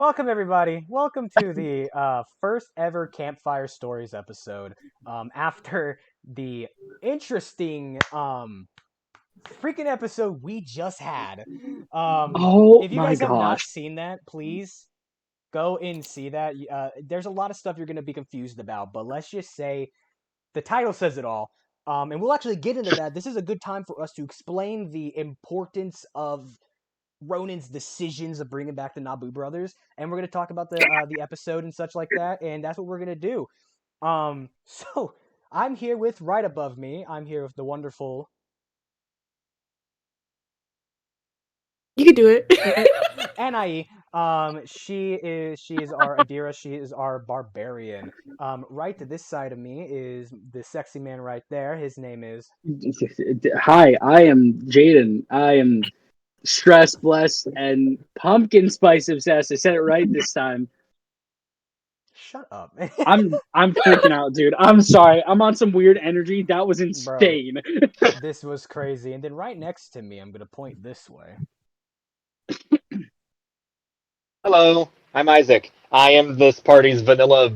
Welcome, everybody. Welcome to the first ever Campfire Stories episode. After the interesting freaking episode we just had. Oh If you my guys have not gosh. seen that, please go and see that. There's a lot of stuff you're going to be confused about, but let's just say the title says it all. And we'll actually get into that. This is a good time for us to explain the importance of Ronan's decisions of bringing back the Naboo brothers, and we're going to talk about the episode and such like that, and that's what we're going to do. So I'm here with right above me. I'm here with the wonderful You can do it. Anai. She is our Adira. She is our barbarian. Right to this side of me is the sexy man right there. His name is. Hi, I am Jaden. I am stress blessed and pumpkin spice obsessed. I said it right this time. Shut up, I'm freaking out, dude. I'm sorry. I'm on some weird energy. That was bro. insane. This was crazy. And then right next to me, I'm gonna point this way. Hello, I'm Isaac. I am this party's vanilla,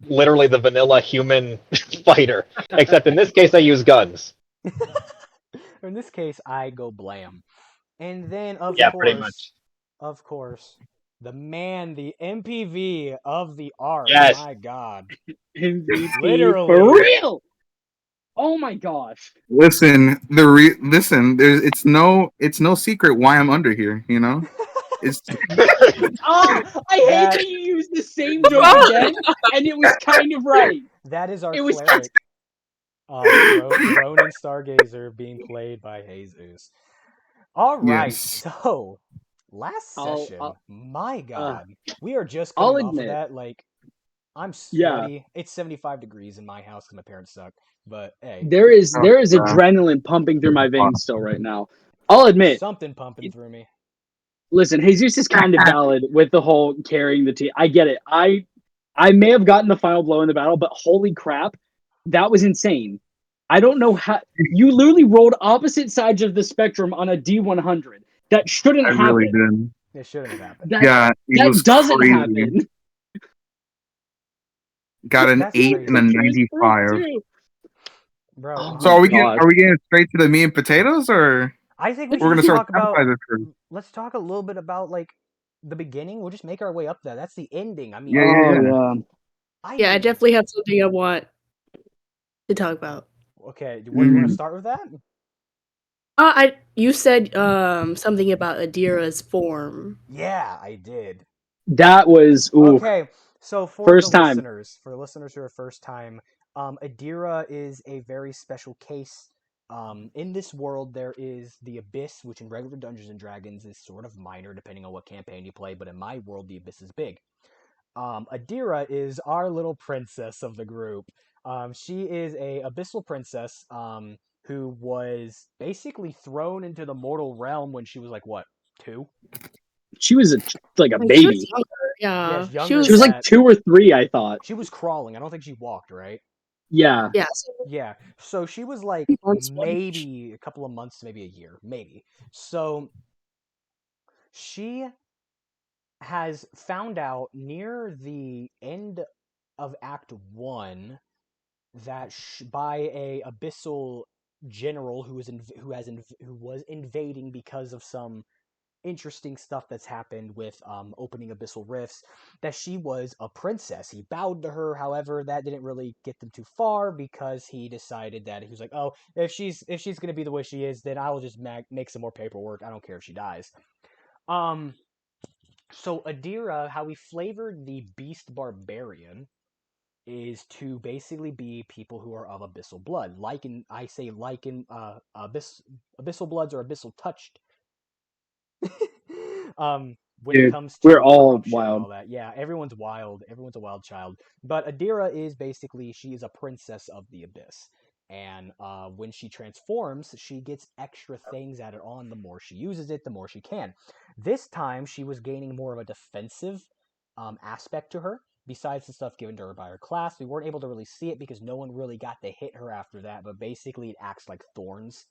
literally the vanilla human fighter. Except in this case, I use guns. In this case, I go blam. And then, of Yeah, pretty course, much. of course, the man, the MPV of the arc. Yes. My God. MVP for Literally. real. Oh my gosh. Listen. It's no secret why I'm under here. It's Oh, I hate That that you used the same joke again, and it was kind of right. that is our It was. cleric, Ronan Stargazer, being played by Jesus. All right, yes. so last I'll, session, I'll, my uh, God, we are just I'll coming off of admit. that. Like, I'm Yeah. sweaty. It's 75 degrees in my house because my parents suck. But hey, There is Oh, there is God. adrenaline pumping through my veins still right now. I'll admit. something pumping through me. Listen, Jesus is kind of valid with the whole carrying the team. I get it. I may have gotten the final blow in the battle, but holy crap, that was insane. I don't know how you literally rolled opposite sides of the spectrum on a D100. That I shouldn't really happen. did. It shouldn't have happened. That Yeah, it that was doesn't crazy. happen. Got an That's 8 and a crazy, It was freak 95. too. bro. Oh So my are Um, we getting gosh. are we getting straight to the meat and potatoes, or I think we we're should gonna just start talk with about. appetizers first? Let's talk a little bit about like the beginning. We'll just make our way up there. That's the ending. I Yeah, mean, yeah, Oh yeah. yeah. Yeah, I I definitely have something I want to talk about. okay. Do you want to Mm, start with that? I you said something about Adira's form. Yeah, I did. That was ooh. Okay, so for First time. the listeners who are first time, Adira is a very special case. In this world, there is the Abyss, which in regular Dungeons and Dragons is sort of minor depending on what campaign you play, but in my world, the Abyss is big. Adira is our little princess of the group. She is a abyssal princess who was basically thrown into the mortal realm when she was like what, 2? She was like a Like she was baby. younger. Yeah, Yeah, she younger She than was was. like that. 2 or 3, I thought. She was crawling. I don't think she walked, right? Yeah. Yeah, so Yeah. So she was like months one. maybe a couple of months, maybe a year, maybe. So she has found out near the end of Act 1 that by a abyssal general who was invading because of some interesting stuff that's happened with opening abyssal rifts, that she was a princess. He bowed to her. However, that didn't really get them too far because he decided that he was like, oh, if she's gonna be the way she is, then I will just make some more paperwork. I don't care if she dies. um so Adira, how we flavored the beast barbarian is to basically be people who are of abyssal blood. Abyssal bloods or abyssal touched. When it Dude, comes we're to all corruption and wild. all that. Yeah, everyone's wild. Everyone's a wild child. But Adira is basically she is a princess of the abyss. And when she transforms, she gets extra things added on. The more she uses it, the more she can. This time, she was gaining more of a defensive aspect to her. Besides the stuff given to her by her class, we weren't able to really see it because no one really got to hit her after that. But basically, it acts like thorns.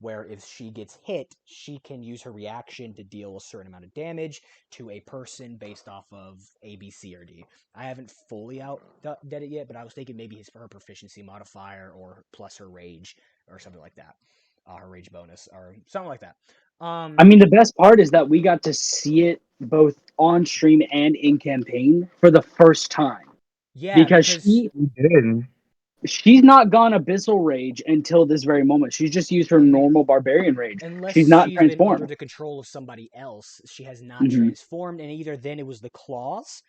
where if she gets hit, she can use her reaction to deal a certain amount of damage to a person based off of A, B, C, or D. I haven't fully did it yet, but I was thinking maybe her proficiency modifier or plus her rage or something like that. Her rage bonus or something like that. I mean, the best part is that we got to see it both on stream and in campaign for the first time. Yeah, because We did. she's not gone abyssal rage until this very moment. She's just used her normal barbarian rage. unless She's not she's been under transformed. the control of somebody else, she has not Mhm. transformed, and either then it was the claws.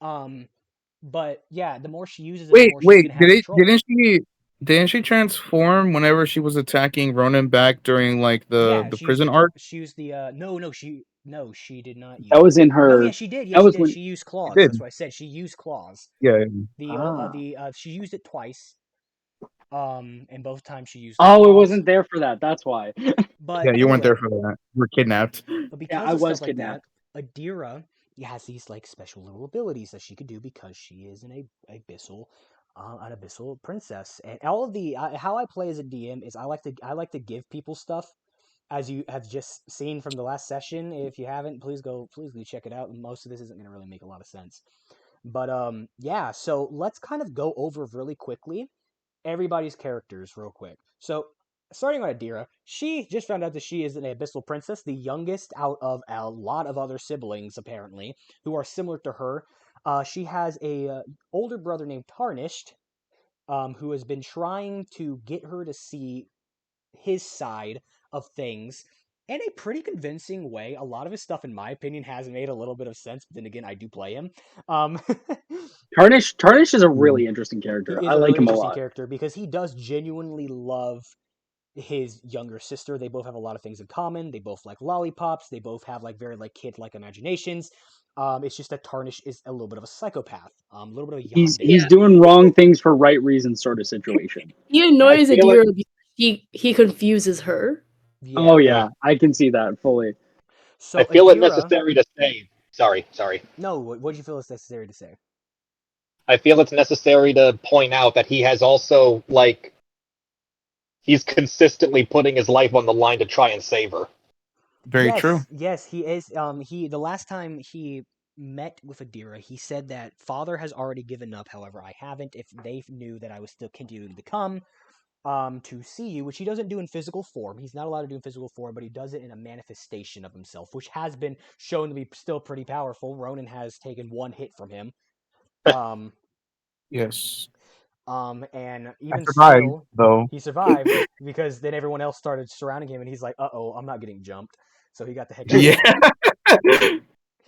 But yeah, the more she uses it, the more she's Wait, gonna have control. didn't she transform whenever she was attacking Ronan back during like Yeah, the she used prison the arc? she used the no, she did not use That was it. in No, her. yeah, she did. Yeah, That she was did. when. She used She claws. That's did. what I said. She used claws. Yeah. She used it twice. And both times she used the Oh, it claws. wasn't there for that. That's why. But Yeah, you weren't anyway, there for that. You were kidnapped. but Yeah, because I of was stuff like that, kidnapped. Adira has these like special little abilities that she could do because she is an abyssal princess. And all of the how I play as a DM is I like to give people stuff, as you have just seen from the last session. If you haven't, please go check it out. Most of this isn't going to really make a lot of sense, but yeah. So let's kind of go over really quickly everybody's characters real quick. So, starting on Adira, she just found out that she is an abyssal princess, the youngest out of a lot of other siblings, apparently, who are similar to her. She has a older brother named Tarnished, who has been trying to get her to see his side of things in a pretty convincing way. A lot of his stuff, in my opinion, has made a little bit of sense, but then again, I do play him. Tarnish is a Yeah. really interesting character. He is I a like really him a interesting lot. character because he does genuinely love his younger sister. They both have a lot of things in common. They both like lollipops. They both have like very like kid-like imaginations. It's just that Tarnish is a little bit of a psychopath, a little bit of a He's yandere. doing wrong things for right reasons, sort of situation. He I annoys feel it. Adira because he confuses her. Yeah. Oh yeah, I can see that fully. I So feel it Adira, necessary to say. Sorry. no, what do you feel is necessary to say? I feel it's necessary to point out that he has also he's consistently putting his life on the line to try and save her. Very true. Yes, he is. The last time he met with Adira, he said that Father has already given up. However, I haven't. If they knew that I was still continuing to come, to see you, which he doesn't do in physical form. He's not allowed to do in physical form, but he does it in a manifestation of himself, which has been shown to be still pretty powerful. Ronan has taken one hit from him. Um, Yes. and I even survived still, though. he survived because then everyone else started surrounding him, and he's like, "Uh-oh, I'm not getting jumped." So he got the heck out Yeah. of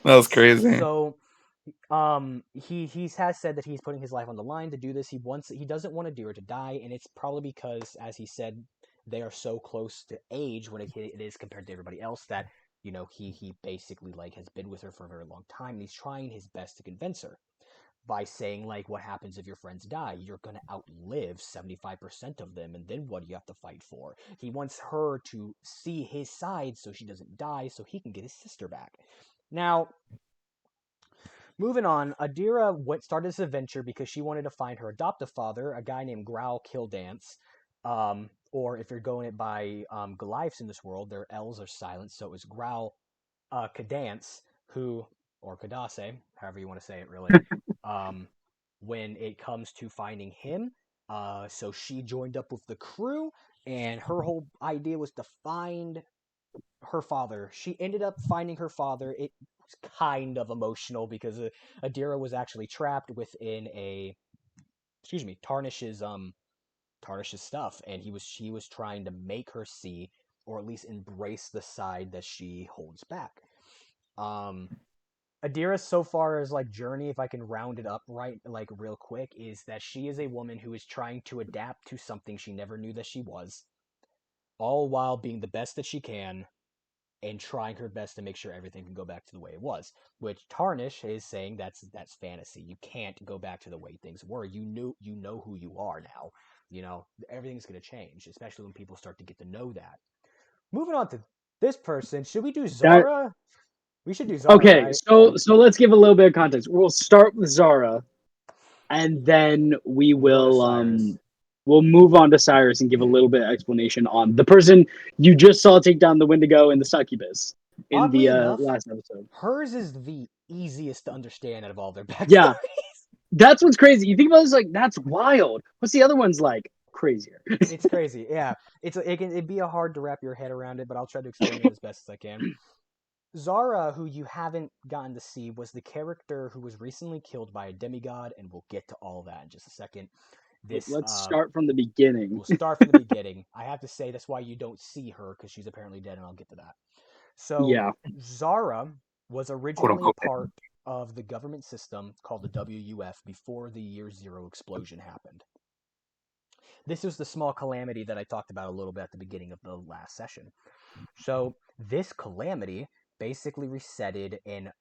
That was crazy. So, he has said that he's putting his life on the line to do this. He doesn't want Adira to die, and it's probably because, as he said, they are so close to age when it is compared to everybody else that he basically like has been with her for a very long time, and he's trying his best to convince her by saying like, what happens if your friends die? You're going to outlive 75% of them, and then what do you have to fight for? He wants her to see his side so she doesn't die, so he can get his sister back. Now, moving on, Adira started this adventure because she wanted to find her adoptive father, a guy named Growl Killdance. Or if you're going it by Goliaths in this world, their L's are silent, so it was Growl Kadance, or Kadase, however you want to say it, really. When it comes to finding him, so she joined up with the crew, and her whole idea was to find her father. She ended up finding her father. It was kind of emotional because Adira was actually trapped within Tarnish's stuff, and she was trying to make her see, or at least embrace the side that she holds back. Adira, so far as like journey, if I can round it up right, like real quick, is that she is a woman who is trying to adapt to something she never knew that she was, all while being the best that she can and trying her best to make sure everything can go back to the way it was. Which Tarnish is saying that's fantasy. You can't go back to the way things were. You know who you are now. Everything's gonna change, especially when people start to get to know that. Moving on to this person, should we do That Zara? We should do Zara, okay. right? So let's give a little bit of context. We'll start with Zara, and then we We'll go to will Cyrus. we'll move on to Cyrus and give a little bit of explanation on the person you just saw take down the Wendigo and the succubus in Oddly the enough, last episode. hers is the easiest to understand out of all their backstories. Yeah, that's what's crazy. You think about it, it's like that's wild. What's the other one's like? Crazier. It's crazy. Yeah, it'd be a hard to wrap your head around it, but I'll try to explain it as best as I can. Zara, who you haven't gotten to see, was the character who was recently killed by a demigod, and we'll get to all that in just a second. Let's start from the beginning. We'll start from the beginning. I have to say that's why you don't see her, because she's apparently dead, and I'll get to that. So Yeah. Zara was originally unquote. part of the government system called the WUF before the Year Zero explosion happened. This was the small calamity that I talked about a little bit at the beginning of the last session. So this calamity basically resetted and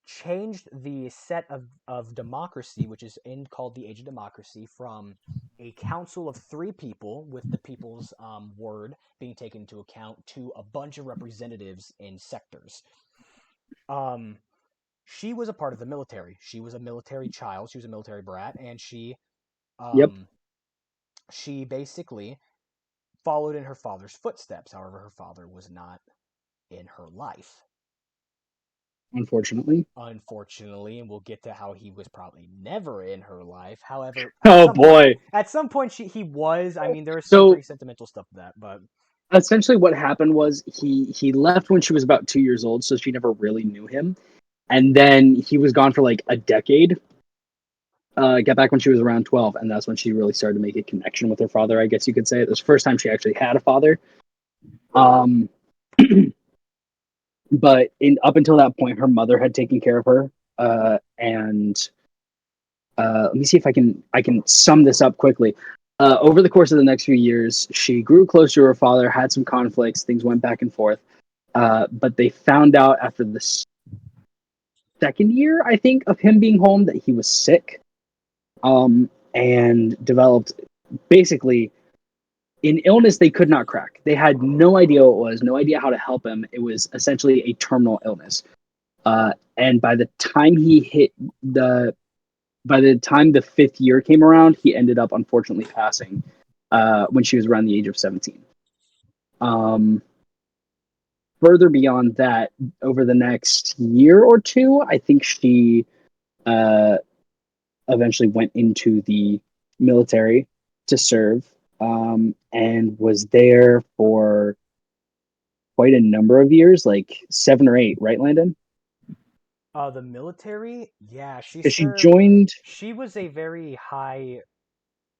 changed the set of democracy, which is called the Age of Democracy, from a council of 3 people with the people's word being taken into account to a bunch of representatives in sectors. She was a part of the military. She was a military child. She was a military brat, and Yep. she basically followed in her father's footsteps. However, her father was not in her life. Unfortunately. And we'll get to how he was probably never in her life. However, at some point he was. I mean, there was some pretty sentimental stuff to that, but essentially what happened was he left when she was about 2 years old, so she never really knew him. And then he was gone for like a decade. Got back when she was around 12, and that's when she really started to make a connection with her father, I guess you could say. It was the first time she actually had a father. But up until that point, her mother had taken care of her. And let me see if I can sum this up quickly. Over the course of the next few years, she grew close to her father, had some conflicts, things went back and forth. But they found out after the second year, I think, of him being home that he was sick, and developed basically an illness they could not crack. They had no idea what it was, no idea how to help him. It was essentially a terminal illness. And by the time the 5th year came around, he ended up unfortunately passing when she was around the age of 17. Further beyond that, over the next year or two, I think she eventually went into the military to serve, and was there for quite a number of years, like 7 or 8, right, Landon? the military, yeah, she joined. She was a very high.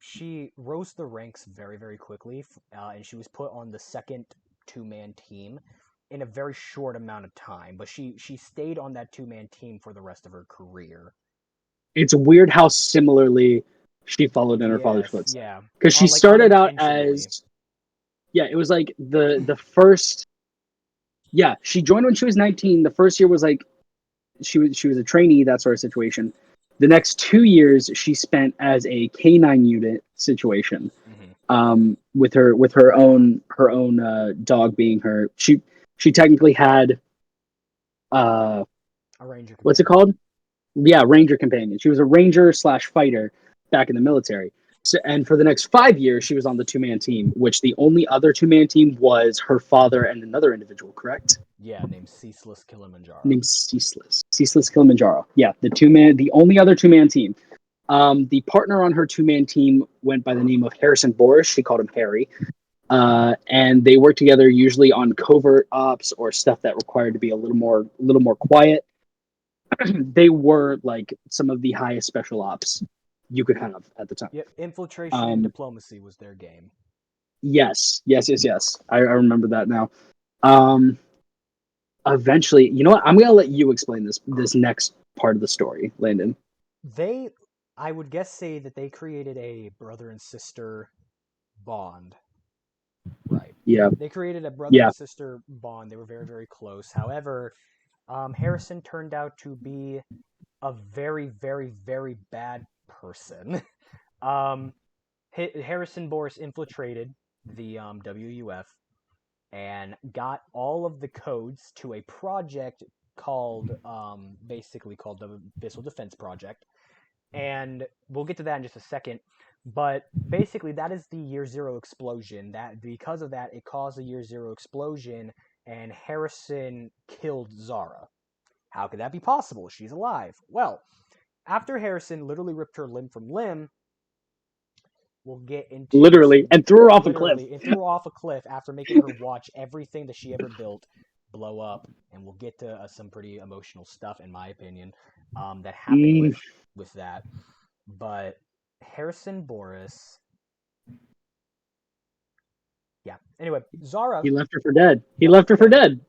She rose the ranks very, very quickly, and she was put on the second 2-man team in a very short amount of time. But she stayed on that 2-man team for the rest of her career. It's weird how similarly she followed in her father's footsteps. Yeah, because she started out as, it was like the first. Yeah, she joined when she was 19. The first year was like she was a trainee, that sort of situation. The next 2 years she spent as a K9 unit situation, with her own dog being her. She technically had a ranger companion. What's it called? Yeah, ranger companion. She was a ranger / fighter back in the military. So, and for the next 5 years, she was on the 2-man team, which the only other 2-man team was her father and another individual, correct? Yeah, named Ceaseless Kilimanjaro. Ceaseless Kilimanjaro. Yeah, the only other 2-man team. The partner on her 2-man team went by the name of Harrison Boris. She called him Harry. And they worked together usually on covert ops or stuff that required to be a little more quiet. They were like some of the highest special ops you could have at the time. Yep, infiltration and diplomacy was their game. Yes. I remember that now. Eventually, you know what? I'm gonna let you explain this next part of the story, Landon. I would guess, say that they created a brother and sister bond. Right. Yeah. They created a brother and sister bond. They were very, very close. However, Harrison turned out to be a very, very, very bad person. Harrison Boris infiltrated the WUF and got all of the codes to a project basically called the Missile Defense Project. and we'll get to that in just a second. But basically, that is the Year Zero explosion. That because of that, it caused the Year Zero explosion, and Harrison killed Zara. How could that be possible? She's alive. Well, after Harrison literally ripped her limb from limb, we'll get into Literally, and threw her off a cliff. and threw her off a cliff after making her watch everything that she ever built blow up. And we'll get to some pretty emotional stuff, in my opinion, that happened with that. But Harrison Boris, yeah. Anyway, Zara. He left her for dead. He left her for dead.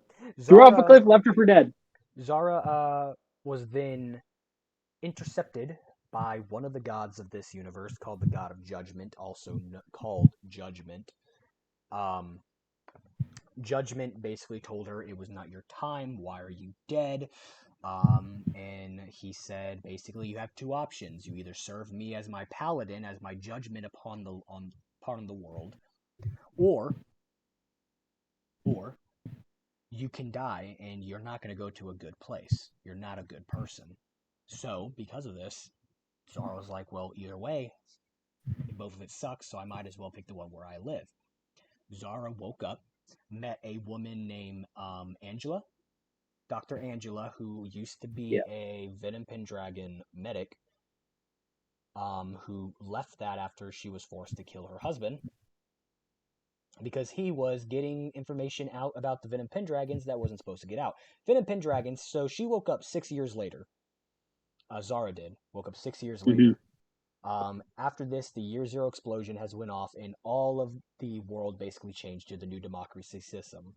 Threw her off a cliff, left her for dead. Zara was then intercepted by one of the gods of this universe, called the God of Judgment, also called Judgment. Judgment basically told her it was not your time. Why are you dead? And he said, basically, you have two options. You either serve me as my paladin, as my judgment upon the world, or you can die and you're not going to go to a good place. You're not a good person. So, because of this, Zara was like, well, either way, both of it sucks, so I might as well pick the one where I live. Zara woke up, met a woman named Angela, Dr. Angela, who used to be a Venom Pendragon medic, who left that after she was forced to kill her husband, because he was getting information out about the Venom Pendragons that wasn't supposed to get out. Venom Pendragons, so she woke up 6 years later. Zara did. Woke up 6 years later. After this, the Year Zero explosion has went off, and all of the world basically changed to the new democracy system.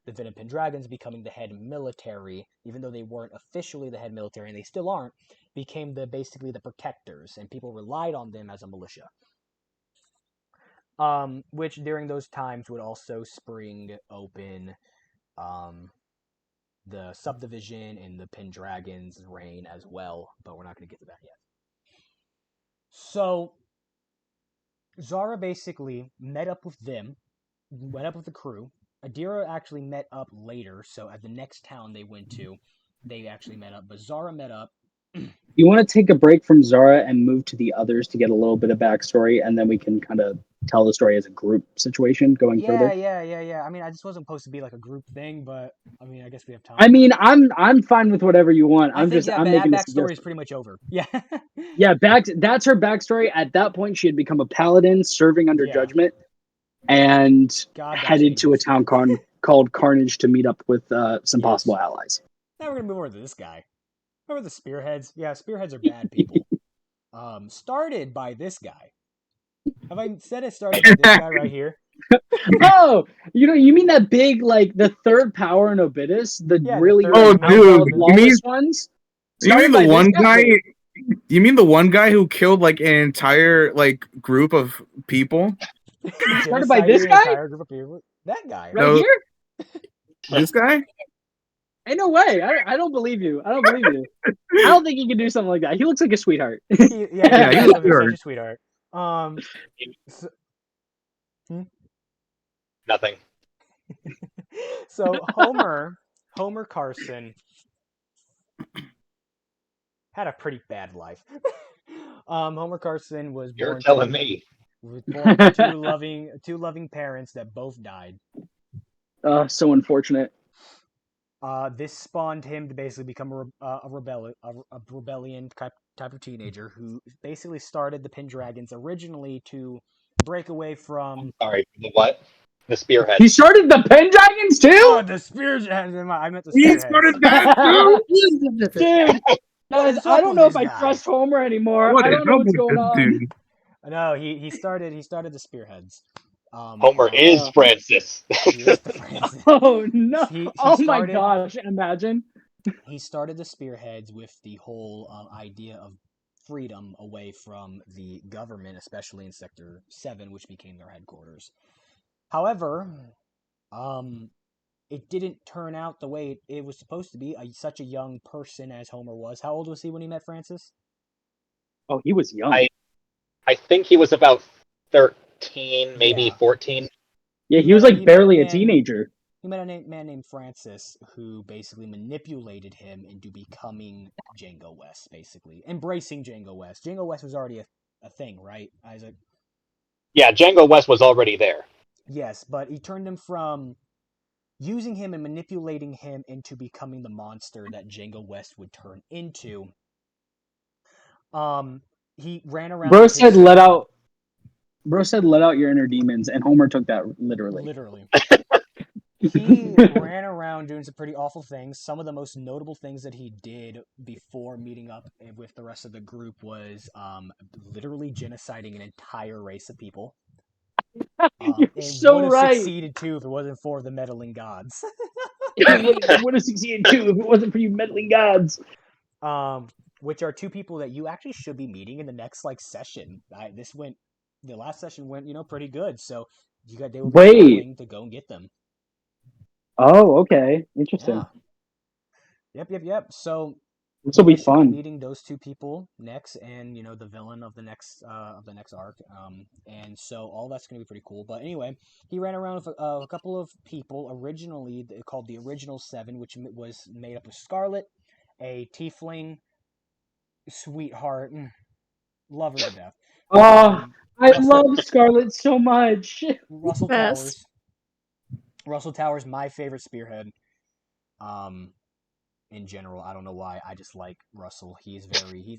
The Venom Pendragons becoming the head military, even though they weren't officially the head military, and they still aren't, became basically the protectors, and people relied on them as a militia. Which during those times would also spring open the subdivision and the Pendragon's reign as well, but we're not going to get to that yet. So, Zara basically met up with them, met up with the crew. Adira actually met up later, so at the next town they went to, they actually met up, but Zara met up. You want to take a break from Zara and move to the others to get a little bit of backstory, and then we can kind of tell the story as a group situation going further? Yeah. I mean, I just wasn't supposed to be like a group thing, but I mean, I guess we have time. I mean, I'm fine with whatever you want. I'm making that backstory is pretty much over. Yeah. Yeah, that's her backstory. At that point, she had become a paladin, serving under Judgment, and headed to a town called Carnage to meet up with some possible allies. Now we're gonna move over to this guy. Remember the spearheads? Yeah, spearheads are bad people. Started by this guy. Have I said it started by this guy right here? Oh, you mean that big, like, the third power in Obidus? Really dude, ones? You mean the one guy? You mean the one guy who killed like an entire group of people? Started by this guy? That guy right here? This guy? Ain't no way. I don't believe you. I don't think he can do something like that. He looks like a sweetheart. He looks like a sweetheart. Nothing. So Homer Carson had a pretty bad life. Homer Carson was born. You're telling me. Was born to two loving parents that both died. So unfortunate. This spawned him to basically become a rebellion type of teenager who basically started the Pendragons originally to break away from. Sorry, the what? The spearhead. He started the Pendragons too? Oh, the spearheads. I meant the spearheads. He started that too? Dude, guys, I don't know if I trust Homer anymore. I don't know what's going on. No, he started the spearheads. Homer is Francis. He is the Francis. Oh no! My gosh! Imagine. He started the spearheads with the whole idea of freedom away from the government, especially in Sector 7, which became their headquarters. However, it didn't turn out the way it was supposed to be. Such a young person as Homer was. How old was he when he met Francis? Oh, he was young. I think he was about 13, maybe 14. Yeah, he was like barely a teenager. he met a man named Francis who basically manipulated him into becoming Django West, basically embracing Django West. Django West was already a thing, right, Isaac? Yeah, Django West was already there. Yes, but he turned him from using him and manipulating him into becoming the monster that Django West would turn into. He ran around Bro with said, his "Let out." Bro said, "Let out your inner demons," and Homer took that literally. He ran around doing some pretty awful things. Some of the most notable things that he did before meeting up with the rest of the group was literally genociding an entire race of people. You're And so would have right. succeeded too if it wasn't for the meddling gods. Would have succeeded too if it wasn't for you meddling gods. Which are two people that you actually should be meeting in the next session. The last session went pretty good, so they will be Wait. traveling to go and get them. Oh, okay, interesting. Yeah. Yep. So this will be fun. Meeting those two people next, and the villain of the next arc. And so all that's going to be pretty cool. But anyway, he ran around with a couple of people originally called the Original Seven, which was made up of Scarlet, a tiefling, sweetheart, love her to death. I love Scarlet so much. Russell Yes. Towers. Russell Towers, my favorite spearhead. In general, I don't know why. I just like Russell. He's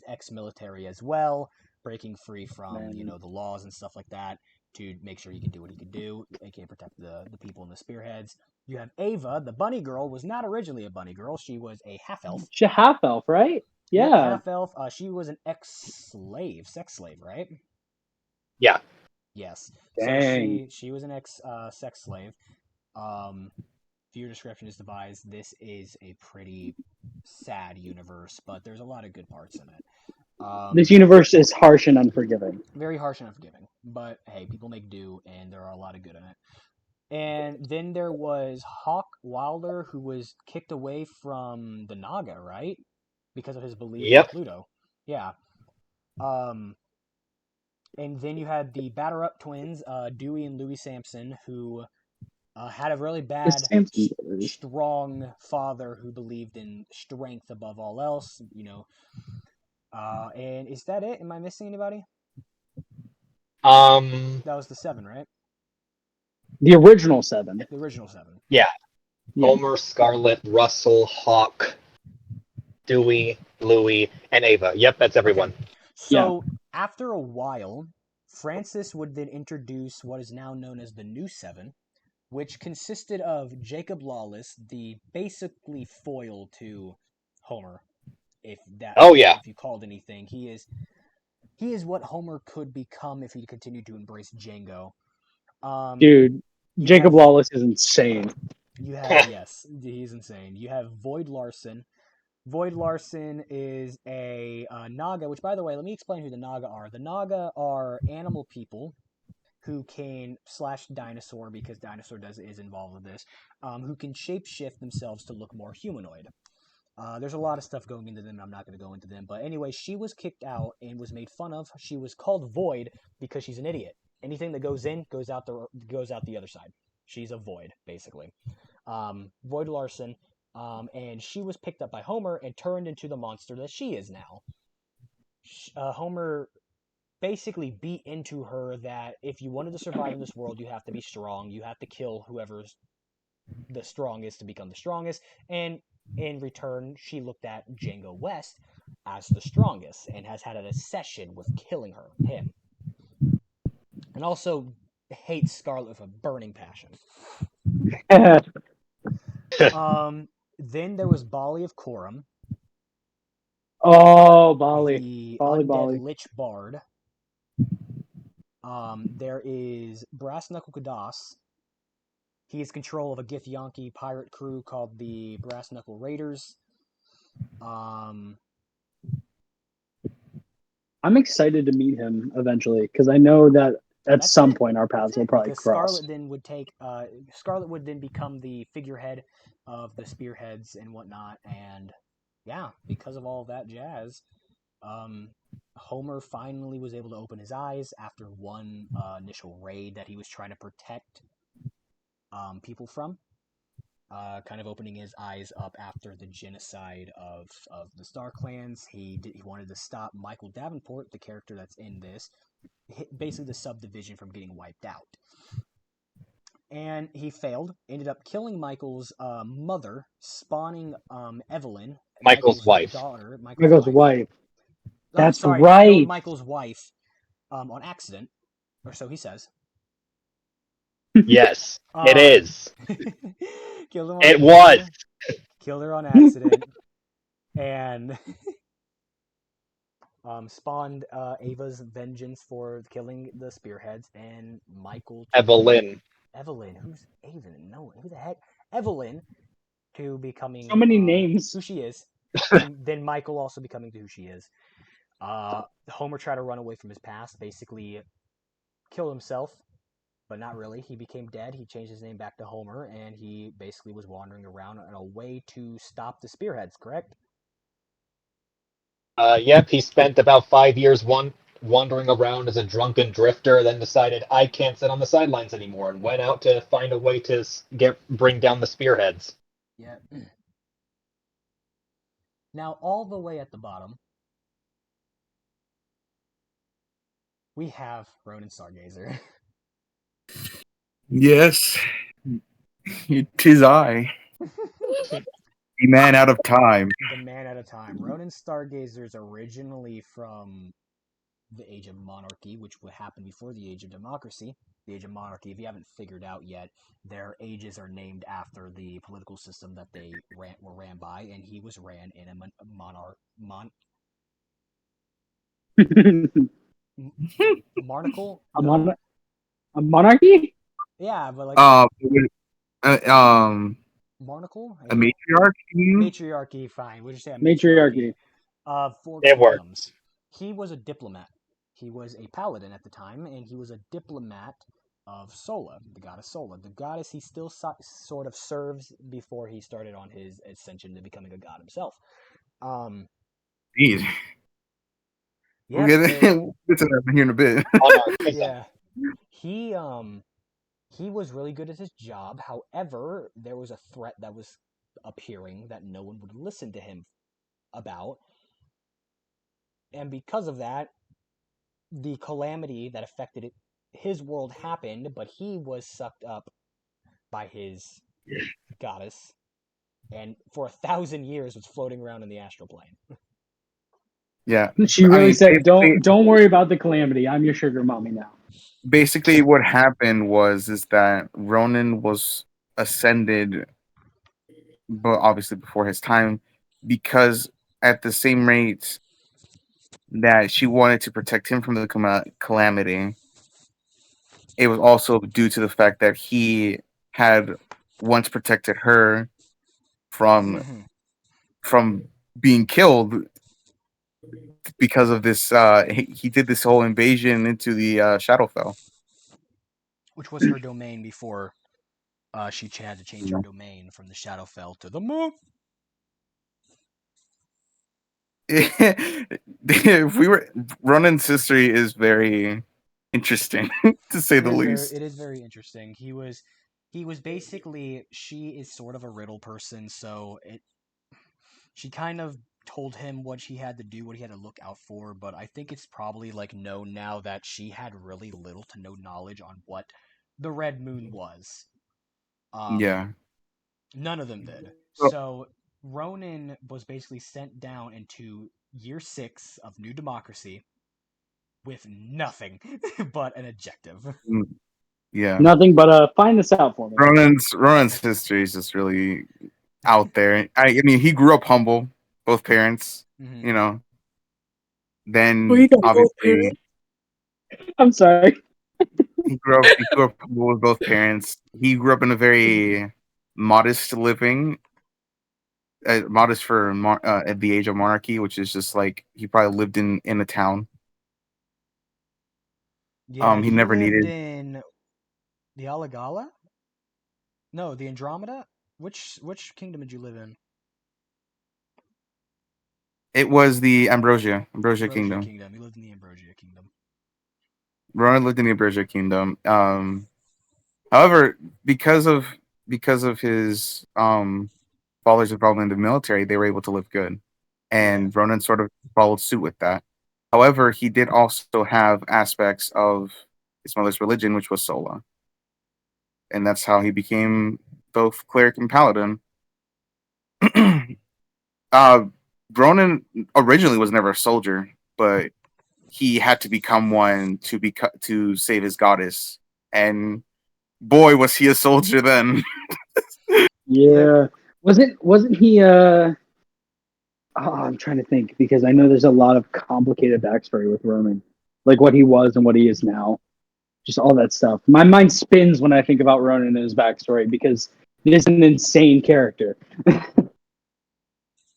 ex-military as well, breaking free from the laws and stuff like that to make sure he can do what he can do, aka protect the people in the spearheads. You have Ava, the bunny girl, was not originally a bunny girl. She was a half elf. She's a half elf, right? Yeah, yep, half elf. She was an sex slave, right? Yeah. Yes. Dang. So she was an sex slave. Viewer description is devised. This is a pretty sad universe, but there's a lot of good parts in it. This universe is harsh and unforgiving. Very harsh and unforgiving, but hey, people make do, and there are a lot of good in it. And then there was Hawk Wilder, who was kicked away from the Naga, right? Because of his belief in Pluto. Yeah. And then you had the Batter Up twins, Dewey and Louis Sampson, who had a really bad, strong father who believed in strength above all else. And is that it? Am I missing anybody? That was the 7, right? The original 7. The original 7. Yeah. Homer, Scarlet, Russell, Hawk, Dewey, Louie, and Ava. Yep, that's everyone. Okay. So after a while, Francis would then introduce what is now known as the New 7, which consisted of Jacob Lawless, the basically foil to Homer. If you called anything, he is what Homer could become if he continued to embrace Django. Dude, Jacob Lawless is insane. Yes, he's insane. You have Void Larson. Void Larson is a Naga, which, by the way, let me explain who the Naga are. The Naga are animal people who can / dinosaur, because dinosaur is involved with this, who can shapeshift themselves to look more humanoid. There's a lot of stuff going into them. I'm not going to go into them. But anyway, she was kicked out and was made fun of. She was called Void because she's an idiot. Anything that goes in goes out the other side. She's a void, basically. Void Larson. And she was picked up by Homer and turned into the monster that she is now. Homer basically beat into her that if you wanted to survive in this world, you have to be strong. You have to kill whoever's the strongest to become the strongest. And in return, she looked at Django West as the strongest and has had an obsession with killing him. And also hates Scarlet with a burning passion. Then there was Bali of Coram. Oh, Bali. The Bali, undead Bali. Lich Bard. There is Brass Knuckle Kadas. He has control of a Githyanki pirate crew called the Brass Knuckle Raiders. I'm excited to meet him eventually because I know that at some point our paths will probably cross. Scarlet would then become the figurehead of the spearheads and whatnot, and yeah, because of all of that jazz, Homer finally was able to open his eyes after one initial raid that he was trying to protect people from. kind of opening his eyes up after the genocide of the Star Clans. He wanted to stop Michael Davenport, the character that's in this, basically the subdivision, from getting wiped out. And he failed. Ended up killing Michael's mother, spawning Evelyn, Michael's wife. daughter, Michael's wife. That's sorry, right. killed Michael's wife on accident, or so he says. Yes, it is. Killed him on It was. Killed her on accident, and spawned Ava's vengeance for killing the spearheads, and Michael. Evelyn. Who's Ava? No, who the heck? Evelyn, to becoming So many names. who she is, and then Michael also becoming who she is. Homer tried to run away from his past, basically killed himself, but not really. He became dead. He changed his name back to Homer, and he basically was wandering around in a way to stop the spearheads, correct? Yep, he spent about 5 years wandering around as a drunken drifter, then decided I can't sit on the sidelines anymore, and went out to find a way to bring down the spearheads. Yeah. Now, all the way at the bottom, we have Ronan Stargazer. Yes, tis I, the man out of time. The man at a time. Ronan Stargazer's originally from the Age of Monarchy, which would happen before the Age of Democracy. The Age of Monarchy, if you haven't figured out yet, their ages are named after the political system that they were ran by, and he was ran in a monarchical. A monarchy? Yeah, but like monarchical. A matriarch. Matriarchy, fine. We'll just say a Matriarchy. Of 4 It works. kingdoms. He was a diplomat. He was a paladin at the time, and he was a diplomat of Sola, the goddess Sola. The goddess he still sort of serves before he started on his ascension to becoming a god himself. Indeed. Yeah, We'll get to that here in a bit. Yeah. He was really good at his job. However, there was a threat that was appearing that no one would listen to him about. And because of that, the calamity that affected his world happened, but he was sucked up by his goddess, and for 1,000 years was floating around in the astral plane. Yeah, She really said, "Don't worry about the calamity. I'm your sugar mommy now." Basically, what happened is that Ronan was ascended, but obviously before his time, because at the same rate that she wanted to protect him from the calamity, it was also due to the fact that he had once protected her from being killed because of this. He did this whole invasion into the Shadowfell, which was her domain before she had to change her domain from the Shadowfell to the moon. If we were Ronan's history is very interesting to say the least. It is very interesting. He was basically, she is sort of a riddle person, so she kind of told him what he had to do, what he had to look out for, but I think it's probably like known now that she had really little to no knowledge on what the Red Moon was. Yeah. None of them did. So Ronan was basically sent down into year 6 of New Democracy with nothing but an objective. Yeah. Nothing but find this out for me. Ronan's history is just really out there. I mean, he grew up humble, both parents. Mm-hmm. You know. Then obviously, I'm sorry. He grew up humble with both parents. He grew up in a very modest living. Modest for at the age of monarchy, which is just like he probably lived in a town. Yeah, he never lived needed in the Alagala? No, the Andromeda? Which kingdom did you live in? It was the Ambrosia Kingdom. He lived in the Ambrosia Kingdom. Ronan lived in the Ambrosia Kingdom. However, because of because of his father's involvement in the military, they were able to live good, and Ronan sort of followed suit with that. However, he did also have aspects of his mother's religion, which was Sola, and that's how he became both cleric and paladin. uh, Ronan originally was never a soldier, but he had to become one to save his goddess, and boy was he a soldier then. Yeah. Wasn't he I'm trying to think because I know there's a lot of complicated backstory with Roman. Like what he was and what he is now. Just all that stuff. My mind spins when I think about Ronan and his backstory because it is an insane character.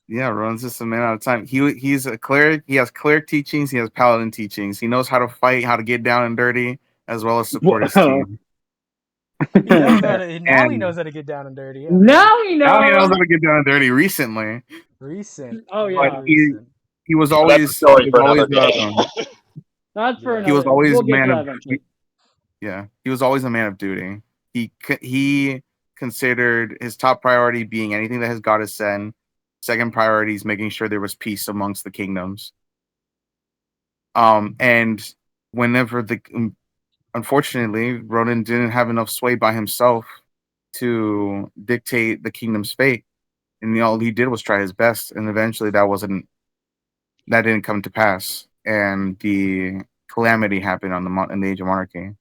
Yeah, Ron's just a man out of time. He's a cleric. He has cleric teachings. He has paladin teachings. He knows how to fight, how to get down and dirty, as well as support his Whoa. team. He knows how to, now he And knows how to get down and dirty. Yeah, Now he now he knows knows. how to get down and dirty. Recently, recent. Oh but yeah. Recent. he was But that's a always story for another day. That's for Yeah. he was another. always We'll a get to man that of eventually. yeah. He was always a man of duty. He considered his top priority being anything that his goddess said. Second priority is making sure there was peace amongst the kingdoms. And whenever unfortunately, Ronan didn't have enough sway by himself to dictate the kingdom's fate, and all he did was try his best, and eventually that didn't come to pass, and the calamity happened in the Age of Monarchy,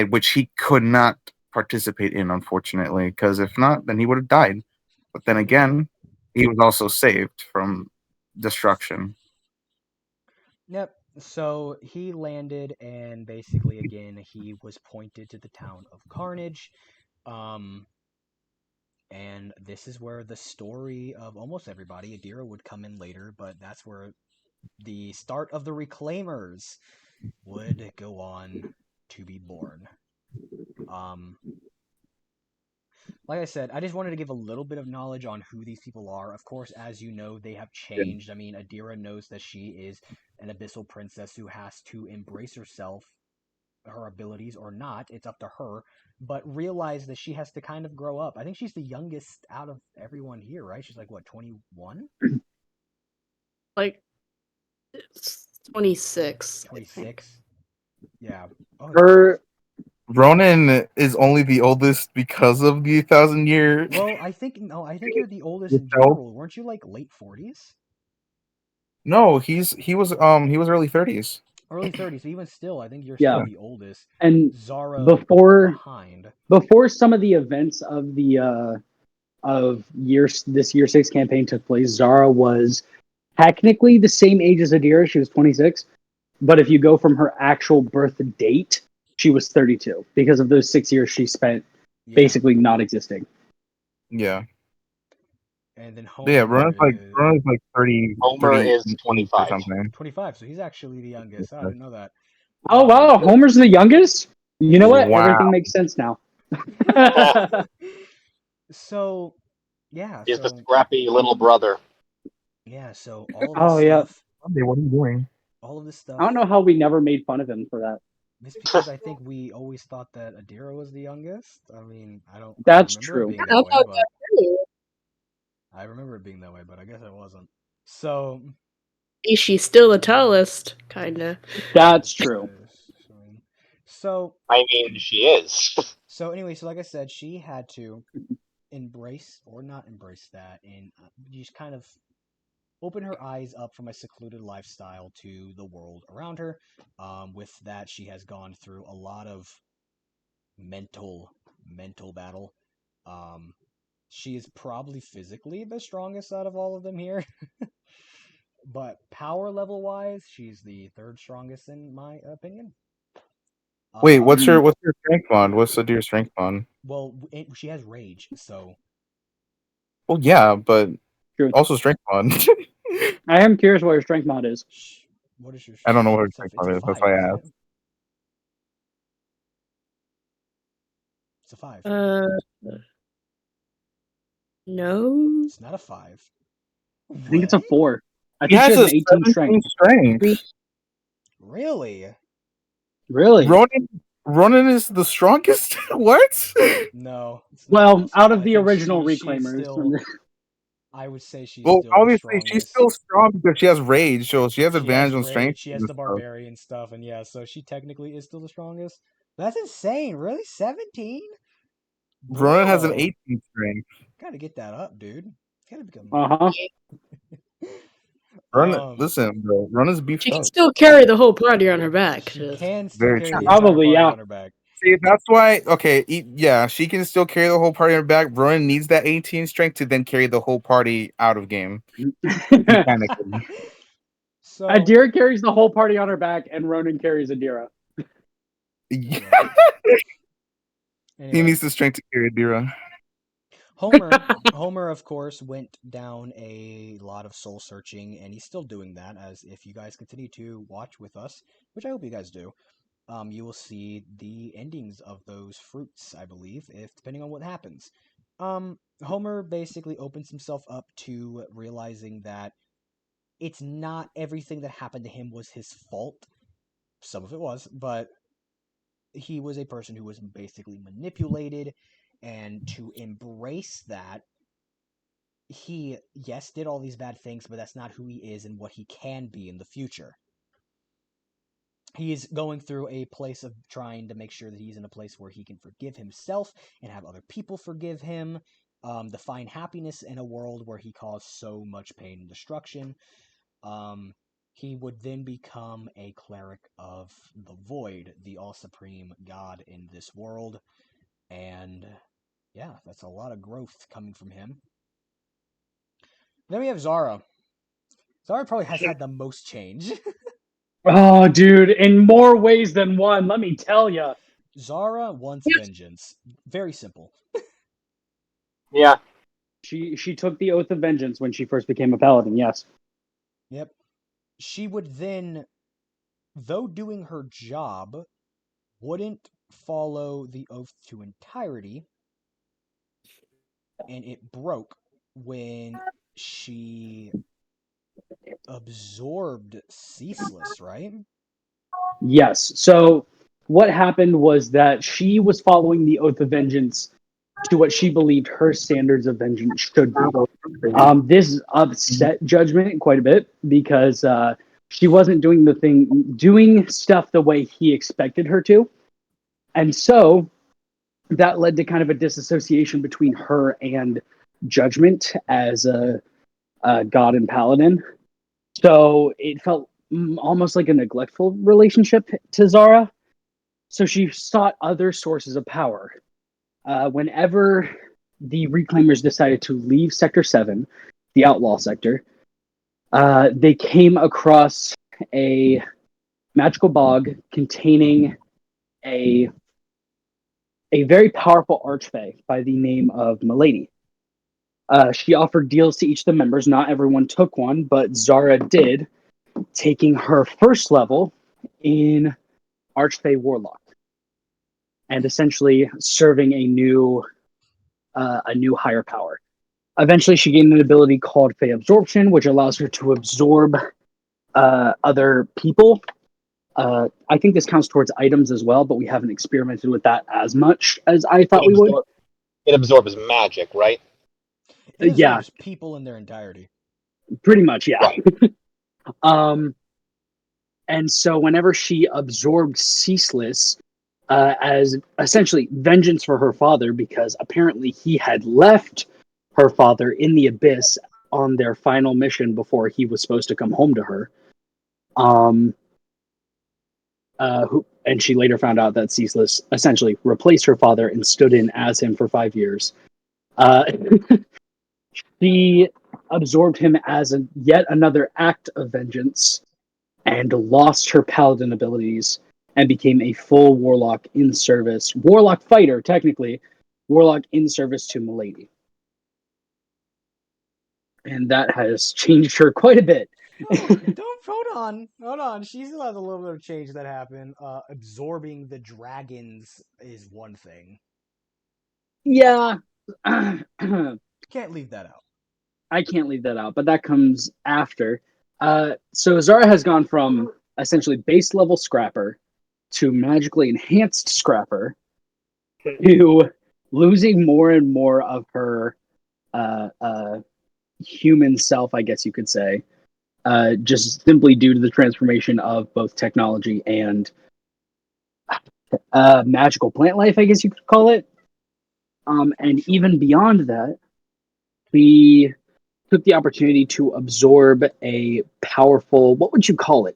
which he could not participate in, unfortunately, because if not, then he would have died. But then again, he was also saved from destruction. Yep. So he landed, and basically, again, he was pointed to the town of Carnage. Um, and this is where the story of almost everybody, Adira would come in later, but that's where the start of the Reclaimers would go on to be born. Um, like I said, I just wanted to give a little bit of knowledge on who these people are. Of course, as you know, they have changed. I mean, Adira knows that she is an abyssal princess who has to embrace herself, her abilities or not. It's up to her. But realize that she has to kind of grow up. I think she's the youngest out of everyone here, right? She's like, what, 21? Like it's 26, I think. 26? Yeah. Oh, Her Ronan is only the oldest because of the 1,000 year. well, I think, no, I think you're the oldest in Yourself? general. Weren't you like late 40s? No, he was early 30s. Early 30s, but even still, I think you're yeah, still the oldest. and Zara before behind. some of the events of the this year 6 campaign took place, Zara was technically the same age as Adira. She was 26, but if you go from her actual birth date, she was 32 because of those 6 years she spent Yeah. basically not existing. Yeah. And then Yeah, Homer Ronan's like 30, Homer 38 is or 25. something. 25, so he's actually the youngest. I didn't know that. Oh wow, Homer's the youngest. You know what? Wow. Everything makes sense now. So, yeah, He's the so scrappy little brother. so all of this Oh yeah, stuff, Monday, what are you doing? all of this I stuff don't know how we never made fun of him for that. is because I think we always thought that Adira was the youngest. I mean, I don't That's remember it true. being I that way, thought but that too. I remember it being that way, but I guess it wasn't. So, She's still a tallest, kinda. That's true. so I mean, she is. so anyway, so like I said, she had to embrace or not embrace that, and just kind of open her eyes up from a secluded lifestyle to the world around her. With that, she has gone through a lot of mental battle. Um, she is probably physically the strongest out of all of them here, but power level wise, she's the third strongest in my opinion. Wait, what's Um, your strength bond? What's the deer strength bond? well, she has rage, so Well, yeah, but True. also strength bond. I am curious what your strength mod is. what is your? I don't know what her It's a, strength it's bond a is. That's five, why I isn't asked. it? It's a five. No. It's not a five. I think it's a What? 4. I He think she has has a an 18 17 strength. strength. Really? Really? Ronan Ronan is the strongest? What? No, it's not Well, out possible. of I the think original she's Reclaimers. still. I would say she's Well, still the obviously she's strongest. still strong because she has rage, so she has She has advantage on strength rage. She has and the stuff. barbarian stuff, and yeah, so she technically is still the strongest. That's insane. Really, 17? Ronan has an Bro, 18 strength. gotta get that up, dude. Gotta become. Uh-huh. Ronan, Um, listen, bro. Ronan's beefed She can up. still carry the whole party on her back. she Just can still Very carry true. the entire Probably, party yeah. on her back. See, that's why. Okay, yeah, she can still carry the whole party on her back. Ronan needs that 18 strength to then carry the whole party out of game mechanically. So, Adira carries the whole party on her back, and Ronan carries Adira. Yeah, he anyway, needs the strength to carry Adira. Homer, of course, went down a lot of soul searching, and he's still doing that. As if you guys continue to watch with us, which I hope you guys do, you will see the endings of those fruits, I believe, if depending on what happens. Homer basically opens himself up to realizing that it's not everything that happened to him was his fault. Some of it was, but he was a person who was basically manipulated, and to embrace that, he, yes, did all these bad things, but that's not who he is and what he can be in the future. He is going through a place of trying to make sure that he's in a place where he can forgive himself and have other people forgive him, to find happiness in a world where he caused so much pain and destruction. He would then become a cleric of the Void, the all supreme god in this world. And yeah, that's a lot of growth coming from him. Then we have Zara. Zara probably has had the most change. Oh, dude, in more ways than one, let me tell you. Zara wants vengeance. Very simple. Yeah. She took the oath of vengeance when she first became a paladin. Yes. Yep. She would then, though doing her job, wouldn't follow the oath to entirety, and it broke when she absorbed Ceaseless, right? Yes. So what happened was that she was following the oath of vengeance to what she believed her standards of vengeance should be. This upset Judgment quite a bit because she wasn't doing stuff the way he expected her to, and so that led to kind of a disassociation between her and Judgment as a god and paladin. So it felt almost like a neglectful relationship to Zara. So she sought other sources of power. Whenever the Reclaimers decided to leave Sector 7, the outlaw sector, they came across a magical bog containing a very powerful archfey by the name of Milady. She offered deals to each of the members. Not everyone took one, but Zara did, taking her first level in Archfey Warlock, and essentially serving a new higher power. Eventually, she gained an ability called Fey Absorption, which allows her to absorb other people. I think this counts towards items as well, but we haven't experimented with that as much as I It, thought we would. it absorbs magic, right? It Yeah, absorbs people in their entirety. pretty much, yeah. Right. Um, and so whenever she absorbed Ceaseless as essentially vengeance for her father, because apparently he had left her father in the abyss on their final mission before he was supposed to come home to her. And she later found out that Ceaseless essentially replaced her father and stood in as him for 5 years. Uh, she absorbed him as yet another act of vengeance and lost her paladin abilities and became a full warlock fighter, technically, warlock in service to Milady. And that has changed her quite a bit. Don't hold on. She still has a little bit of change that happened. Absorbing the dragons is one thing. Yeah. Can't leave that out. I can't leave that out, but that comes after. So Zara has gone from essentially base level scrapper to magically enhanced Scrapper to losing more and more of her human self, I guess you could say, just simply due to the transformation of both technology and magical plant life, I guess you could call it. And even beyond that, we took the opportunity to absorb a powerful, what would you call it?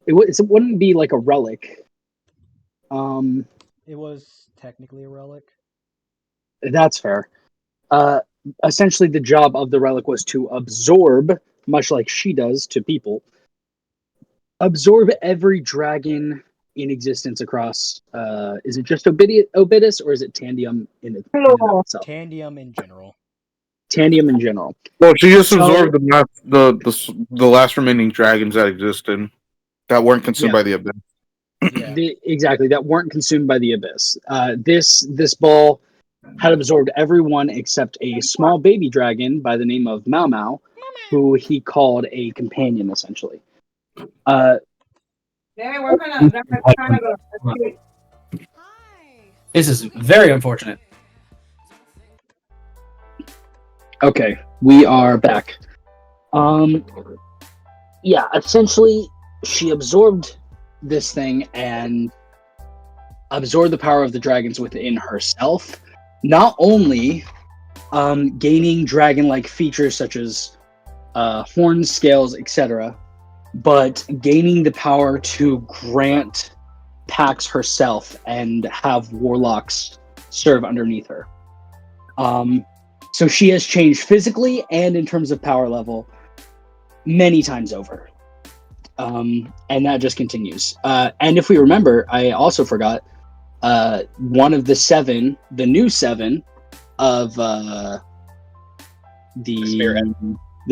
It wouldn't be like a relic. It was technically a relic. That's fair. Essentially, the job of the relic was to absorb, much like she does to people, absorb every dragon in existence across. Is it just Obidus or is it Tandium in and of itself? Tandium in general. Tandium in general. Well, she just So- absorbed the last remaining dragons that existed that weren't consumed Yeah. by the abyss. Yeah. Exactly, that weren't consumed by the abyss. This ball had absorbed everyone except a small baby dragon by the name of Mau Mau, who he called a companion, essentially. This is very unfortunate. Okay, we are back. Yeah, essentially, she absorbed this thing and absorbed the power of the dragons within herself. Not only gaining dragon-like features such as horns, scales, etc., but gaining the power to grant pacts herself and have warlocks serve underneath her. So she has changed physically and in terms of power level many times over. And that just continues. And if we remember, I also forgot one of the new seven of the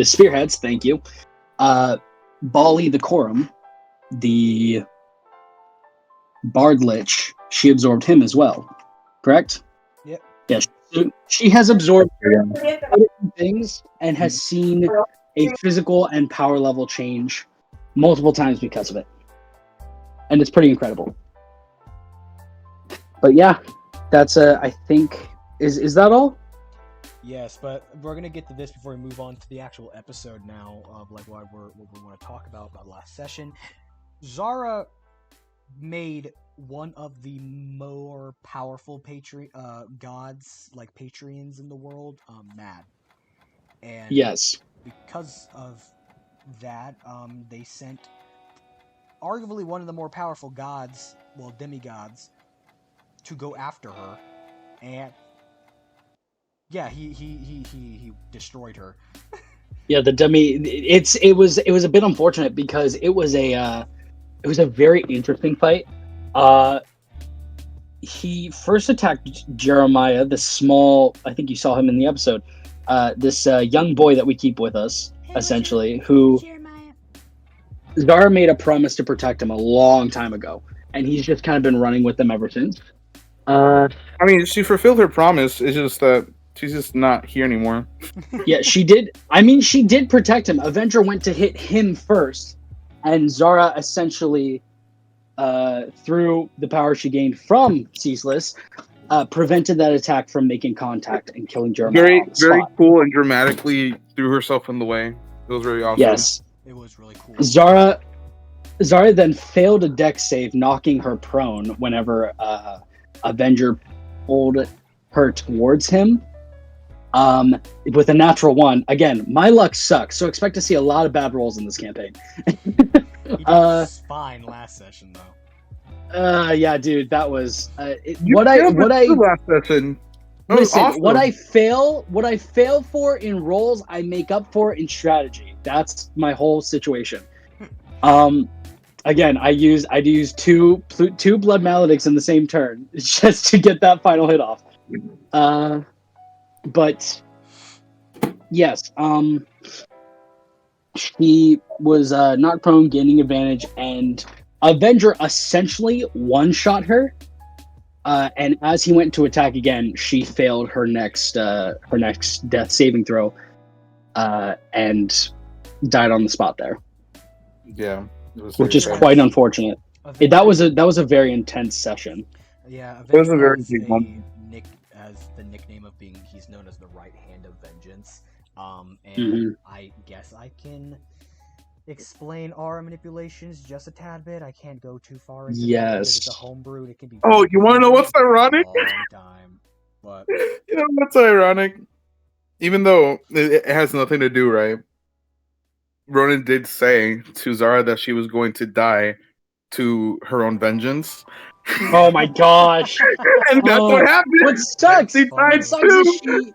spearheads, thank you. Bali the Corum, the Bard Lich, she absorbed him as well, correct? Yep. Yeah, she has absorbed things and has seen a physical and power level change multiple times because of it. And it's pretty incredible. But yeah, that's I think is that all? Yes, but we're gonna get to this before we move on to the actual episode now of like what we want to talk about last session. Zara made one of the more powerful gods, like Patreons in the world, mad. And Yes. because of that, they sent arguably one of the more powerful gods, well, demigods, to go after her, and yeah, he destroyed her. Yeah, the dummy. It was a bit unfortunate because it was a very interesting fight. He first attacked Jeremiah, the small. I think you saw him in the episode. This young boy that we keep with us, essentially, who Zara made a promise to protect him a long time ago, and he's just kind of been running with them ever since. I mean, she fulfilled her promise. It's just that she's just not here anymore. Yeah, she did. I mean, she did protect him. Avenger went to hit him first, and Zara essentially, through the power she gained from Ceaseless, prevented that attack from making contact and killing Jeremiah on the Very spot. cool and dramatically threw herself in the way. It was very awesome. Yes. It was really cool. Zara then failed a dex save, knocking her prone whenever Avenger pulled her towards him. With a natural 1. Again, my luck sucks, so expect to see a lot of bad rolls in this campaign. He did fine last session though. Yeah, dude, that was last session. That was listen. awesome. What I fail for in rolls, I make up for in strategy. That's my whole situation. Again, I had to use two blood maledicts in the same turn just to get that final hit off. But yes, she was knocked prone, gaining advantage, and Avenger essentially one-shot her. And as he went to attack again, she failed her next death saving throw, and died on the spot there. Yeah, which is quite unfortunate. That was a very intense session. Yeah, It was a Avenger very has big moment. has the nickname of being he's known as the right hand of vengeance. And Mhm. I guess I can explain aura manipulations just a tad bit. I can't go too far into that because it's a Yes. homebrew. It can be Oh, very you want to know confusing. what's It takes ironic? a long time, but You know what's ironic? Even though it has nothing to do, right? Ronan did say to Zara that she was going to die to her own vengeance. Oh my gosh. And that's what Oh, happened. what sucks? She funny. died What sucks is too.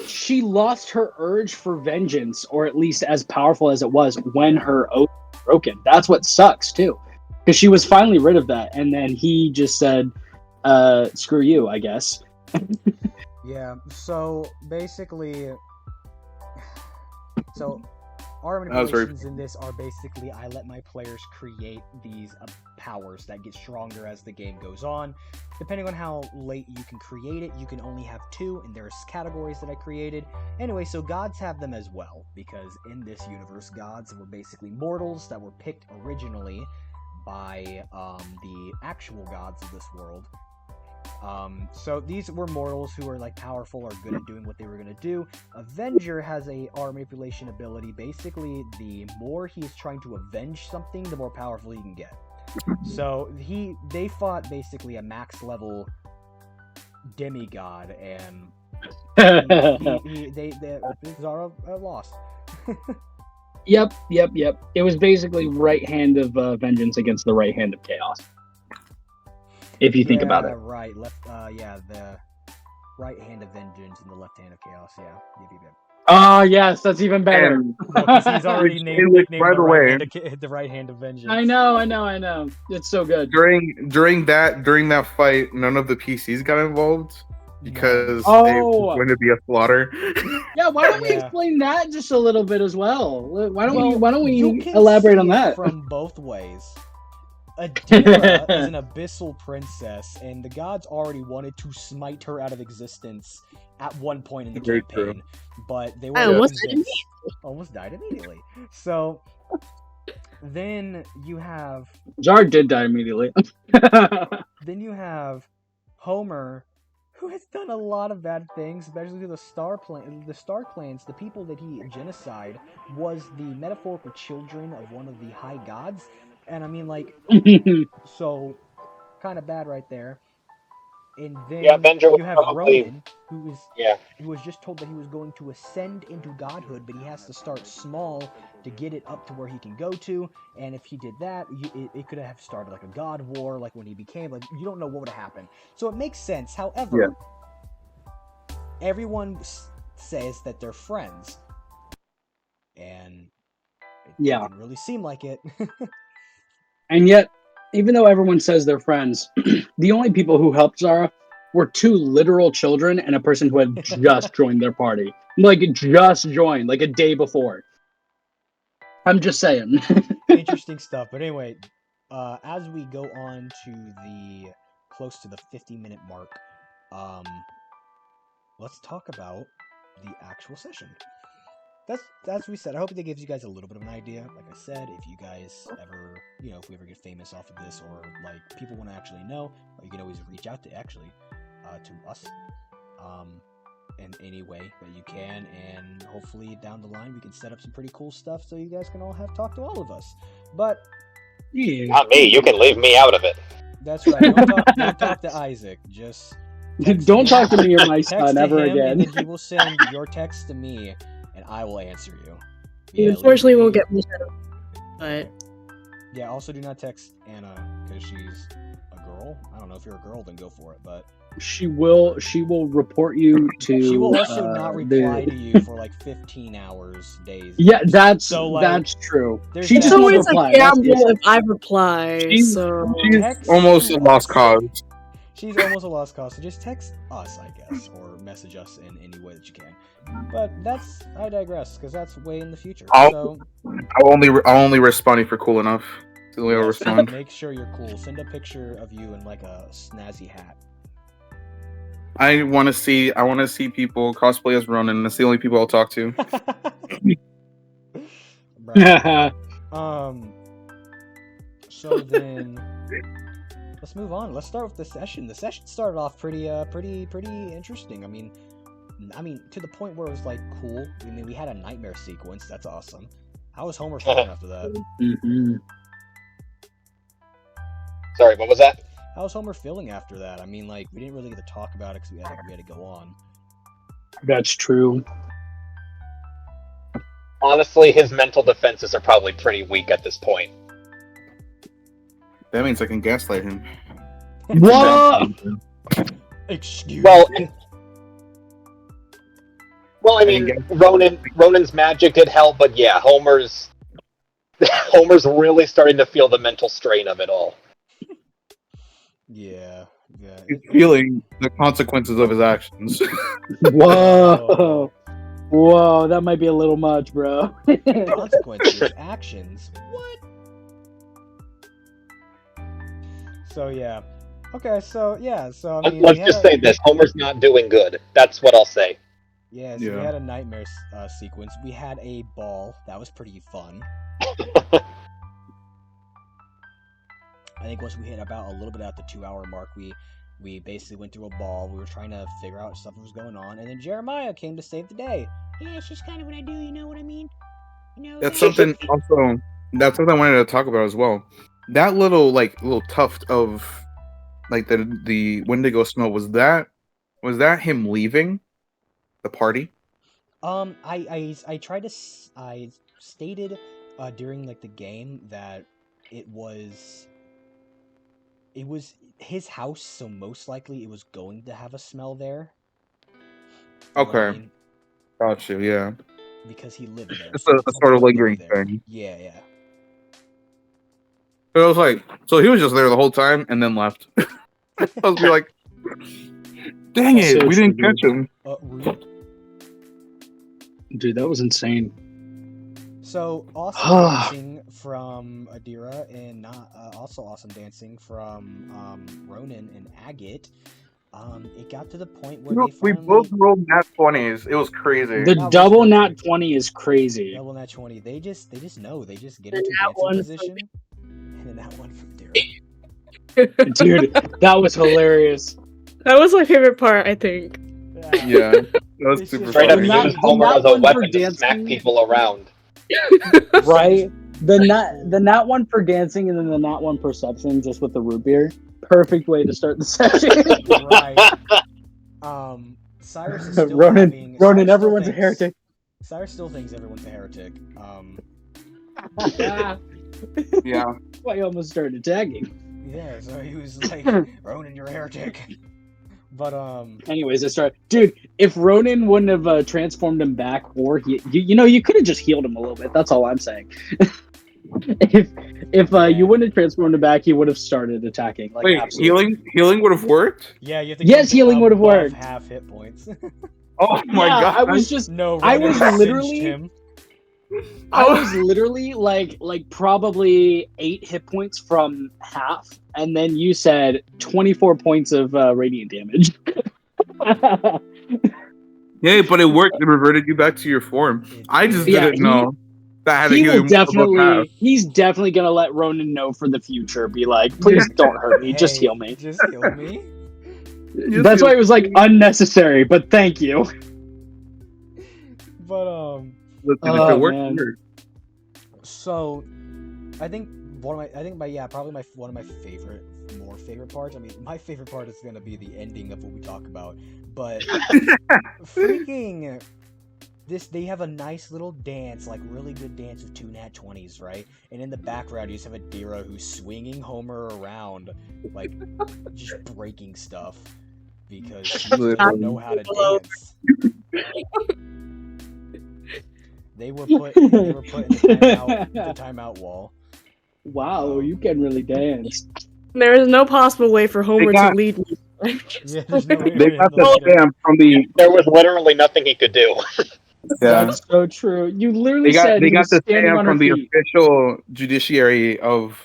she lost her urge for vengeance, or at least as powerful as it was when Yeah. her oath was broken. That's what sucks too, because she was finally rid of that, and then he just said, "Screw you," I guess. Yeah, so basically, so our That was very manipulations in this are basically I let my players create these powers that get stronger as the game goes on. Depending on how late you can create it, you can only have 2, and there's categories that I created. Anyway, so gods have them as well, because in this universe, gods were basically mortals that were picked originally by the actual gods of this world. So these were mortals who were like powerful or good at doing what they were gonna do. Avenger has a aura manipulation ability. Basically, the more he's trying to avenge something, the more powerful he can get. So they fought basically a max level demigod, and they Zara lost. Yep. It was basically right hand of vengeance against the right hand of chaos. If you think about it. Right, left. Yeah, the right hand of vengeance and the left hand of chaos. Yeah, yep. Oh yes, that's even better. And Because he's already nicknamed by the way, the right hand of vengeance. I know. It's so good. during that fight, none of the PCs got involved because No. it was going to be a slaughter. Yeah, why don't we Yeah. explain that just a little bit as well? Why don't you we can elaborate see on it that? from both ways. Adira is an abyssal princess, and the gods already wanted to smite her out of existence at one point in the Very true. campaign, but they I were almost almost died immediately. So then you have Jar did die immediately. Homer, who has done a lot of bad things, especially to the Star Clans. The people that he genocide was the metaphorical children of one of the high gods, and I mean, like, so kind of bad right there. And then Yeah, Avenger was you have probably Ronan, who yeah. was just told that he was going to ascend into godhood, but he has to start small to get it up to where he can go to. And if he did that, it could have started like a god war, like when he became like you don't know what would have happened. So it makes sense. However, everyone says that they're friends, and it didn't really seem like it. And yet, even though everyone says they're friends, the only people who helped Zara were 2 literal children and a person who had just joined their party. Like, just joined, like a day before. I'm just saying. Interesting stuff. But anyway, as we go on to the close to the 50-minute mark, let's talk about the actual session. That's we said. I hope that gives you guys a little bit of an idea. Like I said, if you guys ever, if we ever get famous off of this, or like people want to actually know, you can always reach out to to us, in any way that you can, and hopefully down the line we can set up some pretty cool stuff so you guys can all have talk to all of us. But Not me. You can leave me out of it. that's right. Don't talk to Isaac. Just Don't talk to me or my text son to ever him, again. and then he will send your text to me, and I will answer you. You unfortunately won't get me set up. But Yeah, also do not text Anna, because she's a girl. I don't know, if you're a girl, then go for it, but She will report you to. she will also not reply to you for like 15 hours, days. Yeah, that's true. there's She that. just it's won't always a reply. That's the gamble issue. if I reply. She's So Text almost a lost us. cause. She's almost a lost cause, so just text us, I guess, or message us in any way that you can. But I digress, because that's way in the future. I'll only respond if you're cool enough. That's the way I'll Yes, respond. make sure you're cool. Send a picture of you in like a snazzy hat. I want to see people cosplay as Ronan. That's the only people I'll talk to. So then, let's move on. Let's start with the session. The session started off pretty interesting. I mean, to the point where it was like cool. I mean, we had a nightmare sequence. That's awesome. How was Homer feeling after that? Mm-hmm. Sorry, what was that? How was Homer feeling after that? I mean, like, we didn't really get to talk about it because we had to go on. That's true. Honestly, his mental defenses are probably pretty weak at this point. That means I can gaslight him. What? Excuse Well, me. Well, I mean, Ronan's magic did help, but yeah, Homer's really starting to feel the mental strain of it all. Yeah. He's feeling the consequences of his actions. Whoa. Whoa, that might be a little much, bro. Consequences, actions. What? So yeah. Okay, so yeah, so I mean, Let's just say this: Homer's not doing good. That's what I'll say. Yeah, so we had a nightmare sequence. We had a ball. That was pretty fun. I think once we hit about a little bit at the 2-hour mark, we basically went through a ball. We were trying to figure out stuff that was going on, and then Jeremiah came to save the day. Yeah, it's just kind of what I do. You know what I mean? You know. That's something also. That's something I wanted to talk about as well. That little tuft of like the Wendigo smell was that him leaving the party? I tried to I stated during like the game that it was his house, so most likely it was going to have a smell there. You know what I mean? Got you. Yeah, because he lived there. it's So a sort of lingering thing. Yeah. But I was like, so he was just there the whole time and then left. I was like, dang it, we didn't catch him. Dude, that was insane. So awesome dancing from Adira and also awesome dancing from Ronan and Agate. It got to the point where we both rolled nat 20s. It was crazy. The double nat 20 is crazy. Double nat 20. They just know. They just get into a dancing position. And then that one from Adira. Dude, that was hilarious. That was my favorite part, I think. Yeah, that was super Straight up funny. use Homer as a weapon to smack people around. Right? The nat one for dancing and then the nat one perception just with the root beer. Perfect way to start the session. Right. Cyrus is still Ronan, everyone's a heretic. Cyrus still thinks everyone's a heretic. Yeah. That's why he almost started tagging. Yeah, so he was like, Ronan, you're a heretic. But anyways, I start. Dude, if Ronan wouldn't have transformed him back, or you could have just healed him a little bit. That's all I'm saying. if you wouldn't have transformed him back, he would have started attacking. Like, wait, absolutely. healing would have worked? Yeah, you have to. Yes, healing would have worked. Half hit points. Oh my god! I was just. No, I was literally. Him. I was literally like probably 8 hit points from half, and then you said 24 points of radiant damage. Yeah, but it worked. It reverted you back to your form. I just didn't know that I had to heal him. He's definitely gonna let Ronan know for the future. Be like, please don't hurt me. Just heal me. Just heal me. That's why it was like unnecessary, but thank you. But listen, if it worked, it worked. So, I think one of my favorite parts. I mean, my favorite part is gonna be the ending of what we talk about. But freaking they have a nice little dance, like really good dance with 2 nat 20s, right? And in the background, you just have Adira who's swinging Homer around, like just breaking stuff because she doesn't know how to dance. They were put in the timeout wall. Wow, you can really dance. There is no possible way for Homer to lead me. Yeah, there's no way They got the stamp from the. There was literally nothing he could do. Yeah. That's so true. You literally said they got the stamp from the feet. official judiciary of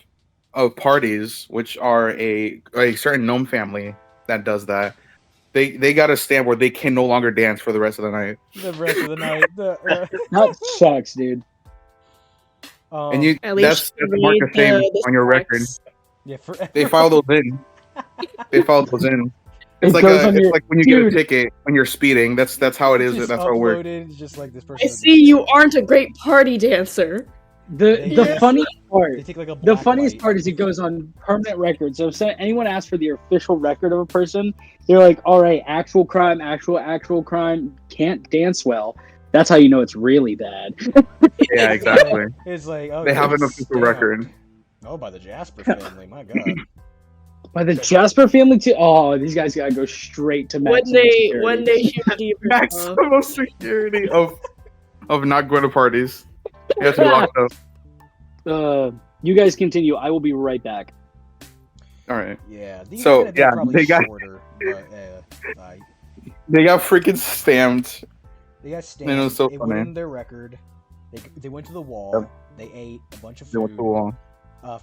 parties, which are a certain gnome family that does that. They got a stamp where they can no longer dance for the rest of the night. The rest of the night. That sucks, dude. And you At least that's a mark of shame on your record. yeah, They file those in. They file those in. It's It goes on it's your- like when you get a dude. ticket when you're speeding. That's how it is. Just That's how it works. uploaded. It's just like this person. I see you aren't a great party dancer. They The just- funny part. They take like a The black funniest light. part is it goes on permanent record. So if anyone asks for the official record of a person, they're like, "All right, actual crime, actual crime, can't dance well." That's how you know it's really bad. Yeah, exactly. It's like oh, They have an it's official record. Oh, by the Jasper family. My God. By the Jasper family too. Oh, these guys gotta go straight to When maximum they security. shoot deeper. Maximum security of not going to parties. You have to be locked up. You guys continue. I will be right back. All right. Yeah. These So, are gonna be yeah, probably they got- shorter, but They got freaking stamped. they got And it stamped. was so It funny. went in their record. They went to the wall. Yep. They ate a bunch of They went to the food. wall.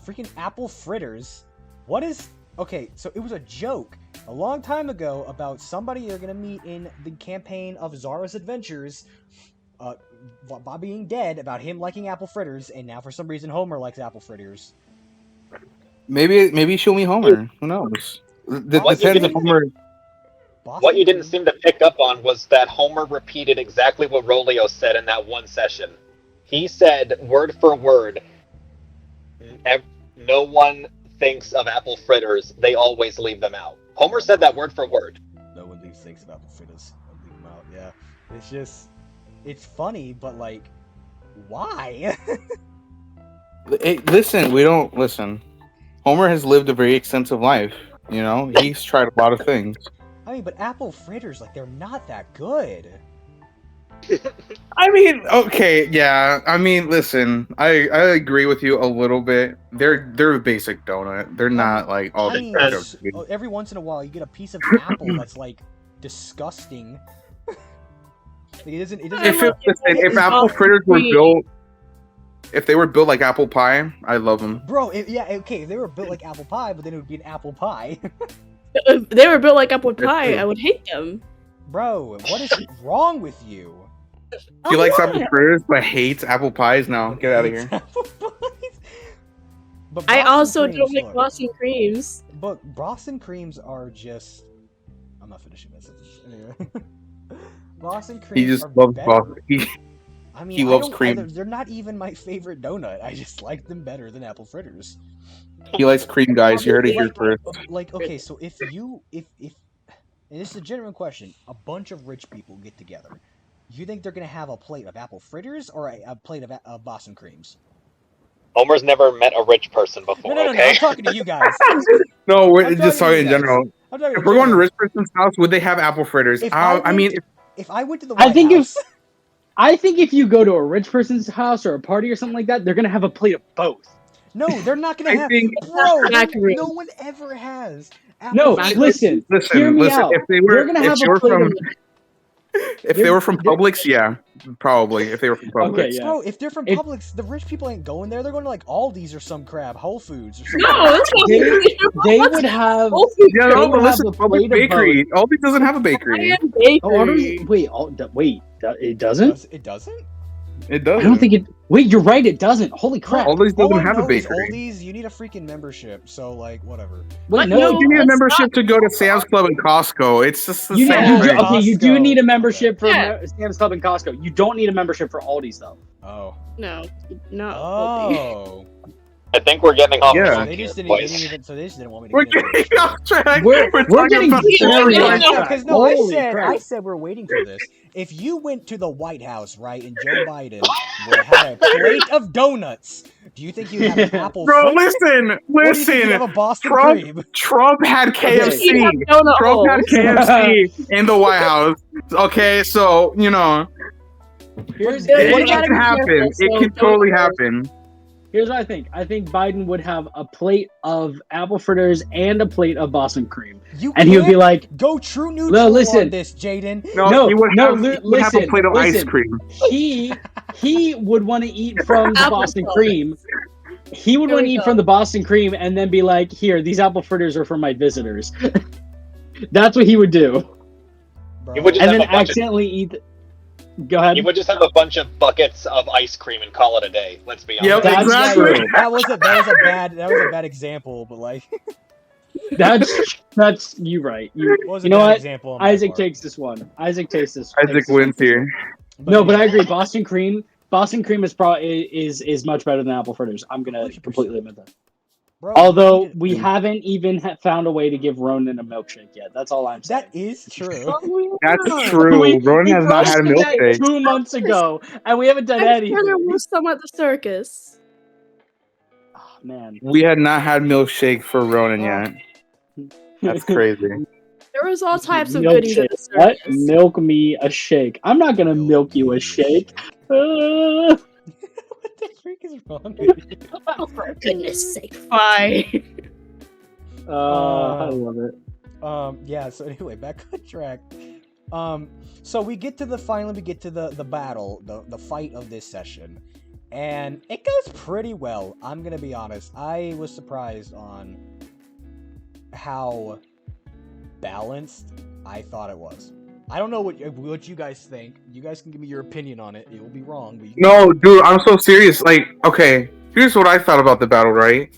Freaking apple fritters. What is? Okay, so it was a joke a long time ago about somebody you're gonna meet in the campaign of Zara's Adventures. Bob being dead, about him liking apple fritters, and now for some reason Homer likes apple fritters. Maybe she'll meet Homer. Who knows? What Depends if Homer. What you didn't seem to pick up on was that Homer repeated exactly what Rolio said in that one session. He said, word for word, no one thinks of apple fritters, they always leave them out. Homer said that word for word. No one leaves things of apple fritters. I'll leave them out. Yeah, it's just, it's funny, but like, why? Hey, listen, we don't listen. Homer has lived a very extensive life. You know, he's tried a lot of things. I mean, but apple fritters, like, they're not that good. I mean, okay, yeah. I mean, listen, I agree with you a little bit. They're a basic donut. They're not like all I the mean, stuff. every once in a while you get a piece of apple that's like disgusting. Like, it doesn't. If apple fritters were built, if they were built like apple pie, I love them. Bro, yeah, okay, if they were built like apple pie, but then it would be an apple pie. If they were built like apple pie, true. I would hate them. Bro, what is wrong with you? He likes apple fritters but hates apple pies. No, get out of here. Apple pies? But I Boston also creams, don't like look, Boston creams. But Boston creams are just. I'm not finishing that sentence. Anyway. Boston creams He just are loves better. Boston. I mean, he I loves don't- cream. They're not even my favorite donut. I just like them better than apple fritters. He likes cream, guys. You heard it here first. Like, okay, so if and this is a genuine question, a bunch of rich people get together, you think they're gonna have a plate of apple fritters or a plate of Boston creams? Homer's never met a rich person before, No, okay? I'm talking to you guys. No, we're I'm just talking to talking in you guys. general. I'm talking If in we're going to general. rich person's house, would they have apple fritters? If I mean, if I went to the I White think House, I think if you go to a rich person's house or a party or something like that, they're gonna have a plate of both. no, they're not gonna I have. think- Bro, Accurate. no one ever has. No, Apple fritters. listen, listen, hear me listen. out. If they were, They're gonna if have they a were plate from, of. if they were from Publix, yeah, probably. If they were from Publix, Okay, yeah. Bro, if they're from If- Publix, the rich people ain't going there. They're going to like Aldi's or some crap, Whole Foods or something. No, that's not They- They What's would have. yeah, They no, would but have listen, a Publix plate of bakery. Aldi doesn't have a bakery. Italian bakery. Oh, wait, it doesn't. It doesn't? It does. I don't think it. Wait, you're right. It doesn't. Holy crap! Aldi's All doesn't I have a know is bakery. Aldi's, you need a freaking membership, so like whatever. Wait, What? no. No. You need a It's membership to go to Sam's Club and Costco. It's just the You, same Yeah, do, thing. okay, you do Costco. need a membership for Yeah. Sam's Club and Costco. You don't need a membership for Aldi's though. Oh. No, not Aldi. Oh. I think we're getting off Yeah. So track they here, just didn't, boys. so they just didn't want me to We're get into getting it. off track. We're talking getting about very Yeah, off yeah, track. Because no, I Holy said crap. we're waiting for this. If you went to the White House, right, and Joe Biden would have a plate of donuts, do you think you'd have an apple Bro, fritter? listen, Or do you think you'd have listen. a Boston Trump- cream? Trump had KFC. He'd have donut Trump had holes. KFC in the White House. Okay, so you know Here's, Yeah, it you here's, gotta can be happen. careful, It so can totally donut holes. happen. here's what I think. I think Biden would have a plate of apple fritters and a plate of Boston cream, You and he would be can't like, go true neutral on listen. this, Jaden. No, he would no, have, li- he would have a listen, plate of ice listen. cream. he would want to eat from the Apple Boston pie. cream. He would There want to we eat go. from the Boston cream and then be like, "Here, these apple fritters are for my visitors." That's what he would do, Bro. You would just and have then a bunch of accidentally eat. Go ahead. He would just have a bunch of buckets of ice cream and call it a day. Let's be honest. Yep, That's exactly. true. That was a bad example, but like That's you right. You was you a know bad what? example. On my Isaac part. takes this one. Isaac takes this. Isaac takes this wins one. here. No, but I yeah. agree. Boston cream is probably is much better than apple fritters. I'm gonna 100%. completely admit that. Bro, Although you we haven't even found a way to give Ronan a milkshake yet. That's all I'm saying. that is true. That's true. We Ronan has not had a roasted that milkshake. 2 months ago, and we haven't done I'm sure anything. there was some at the circus. Oh, man. We had not had milkshake for Ronan Oh. yet. That's crazy. There was all types of goodies at the Milkshake. What? circus. Milk me a shake. I'm not gonna milk you a shake. What the freak is wrong with you? Oh, for goodness sake, fine. I love it. Yeah, so anyway, back on track. So we get to the battle, the fight of this session. And it goes pretty well. I'm gonna be honest. I was surprised on how balanced I thought it was. I don't know what you guys think. You guys can give me your opinion on it. It will be wrong, but No, dude, I'm so serious. Like, okay, here's what I thought about the battle, right?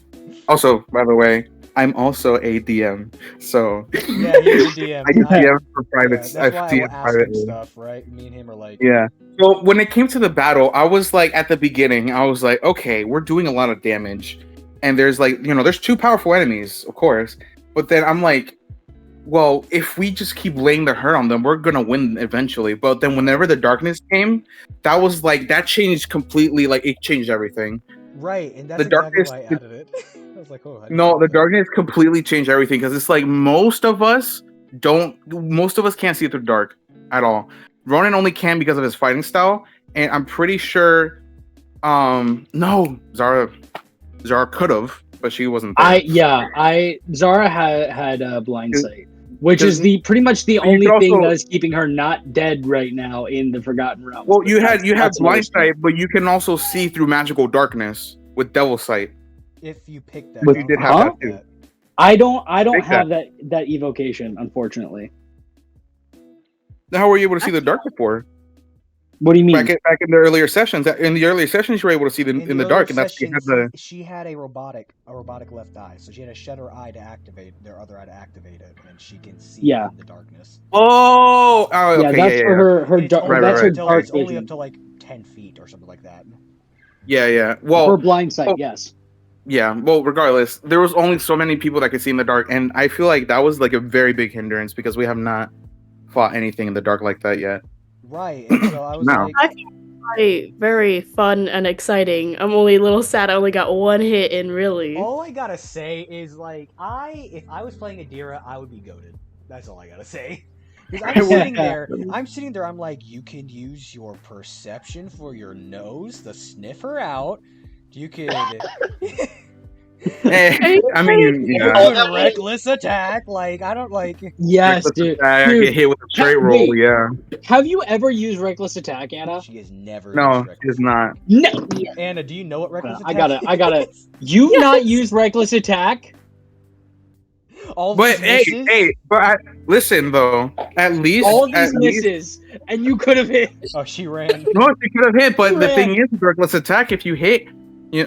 Also, by the way, I'm also a DM, so yeah, he's a DM. I DM for privates. That's why I will DM ask him privately. stuff, right? Me and him are like, Yeah. So when it came to the battle, I was like, at the beginning, I was like, okay, we're doing a lot of damage, and there's like, there's two powerful enemies, of course, but then I'm like, well, if we just keep laying the hurt on them, we're gonna win eventually. But then whenever the darkness came, that was like, that changed completely. Like, it changed everything. right, and that's The exactly darkness- why I added it. I was like, oh, No, the darkness completely changed everything, because it's like most of us can't see through the dark at all. Ronan only can because of his fighting style, and I'm pretty sure no, Zara could have, but she wasn't there. Zara had a blind sight, which Because- is pretty much the but you only could thing also- that is keeping her not dead right now in the Forgotten Realms. Well, But you had that's another blind story. sight, but you can also see through magical darkness with devil sight. if you pick that, But you did have Huh? that too. I don't Take have that evocation, unfortunately. How were you able to see the dark before? What do you mean? Back in the earlier sessions. In the earlier sessions, you were able to see in the dark, and that's because she had a robotic left eye, so she had to shut her eye to activate their other eye to activate it, and she can see Yeah. in the darkness. okay, Yeah, that's for her It's dark. only That's up her till- dark It's only up vision. to like 10 feet or something like that. yeah. For Well, blind sight, oh, yes. yeah. Well, regardless, there was only so many people that could see in the dark, and I feel like that was like a very big hindrance because we have not fought anything in the dark like that yet. Right, and so I was No. like, Very, very fun and exciting. I'm only a little sad I only got one hit in, really. all I gotta say is like, if I was playing Adira, I would be goated. That's all I gotta say. Because I'm sitting there, I'm like, you can use your perception for your nose to sniff her out. You could I mean, yeah. Oh, do that a was- reckless attack. Like, I don't like. Yes, Reckless dude. attack, I Dude, get hit with a straight wait. roll. Yeah. Have you ever used reckless attack, Anna? She has never. No, used reckless it's not. No. Anna, do you know what reckless I attack? gotta- is? You've Yes. not used reckless attack? All But these hey, misses? listen though. At least All these at least- misses, and you could have hit. Oh, she ran. No, you could have hit, but You the ran. thing is, reckless attack. If you hit,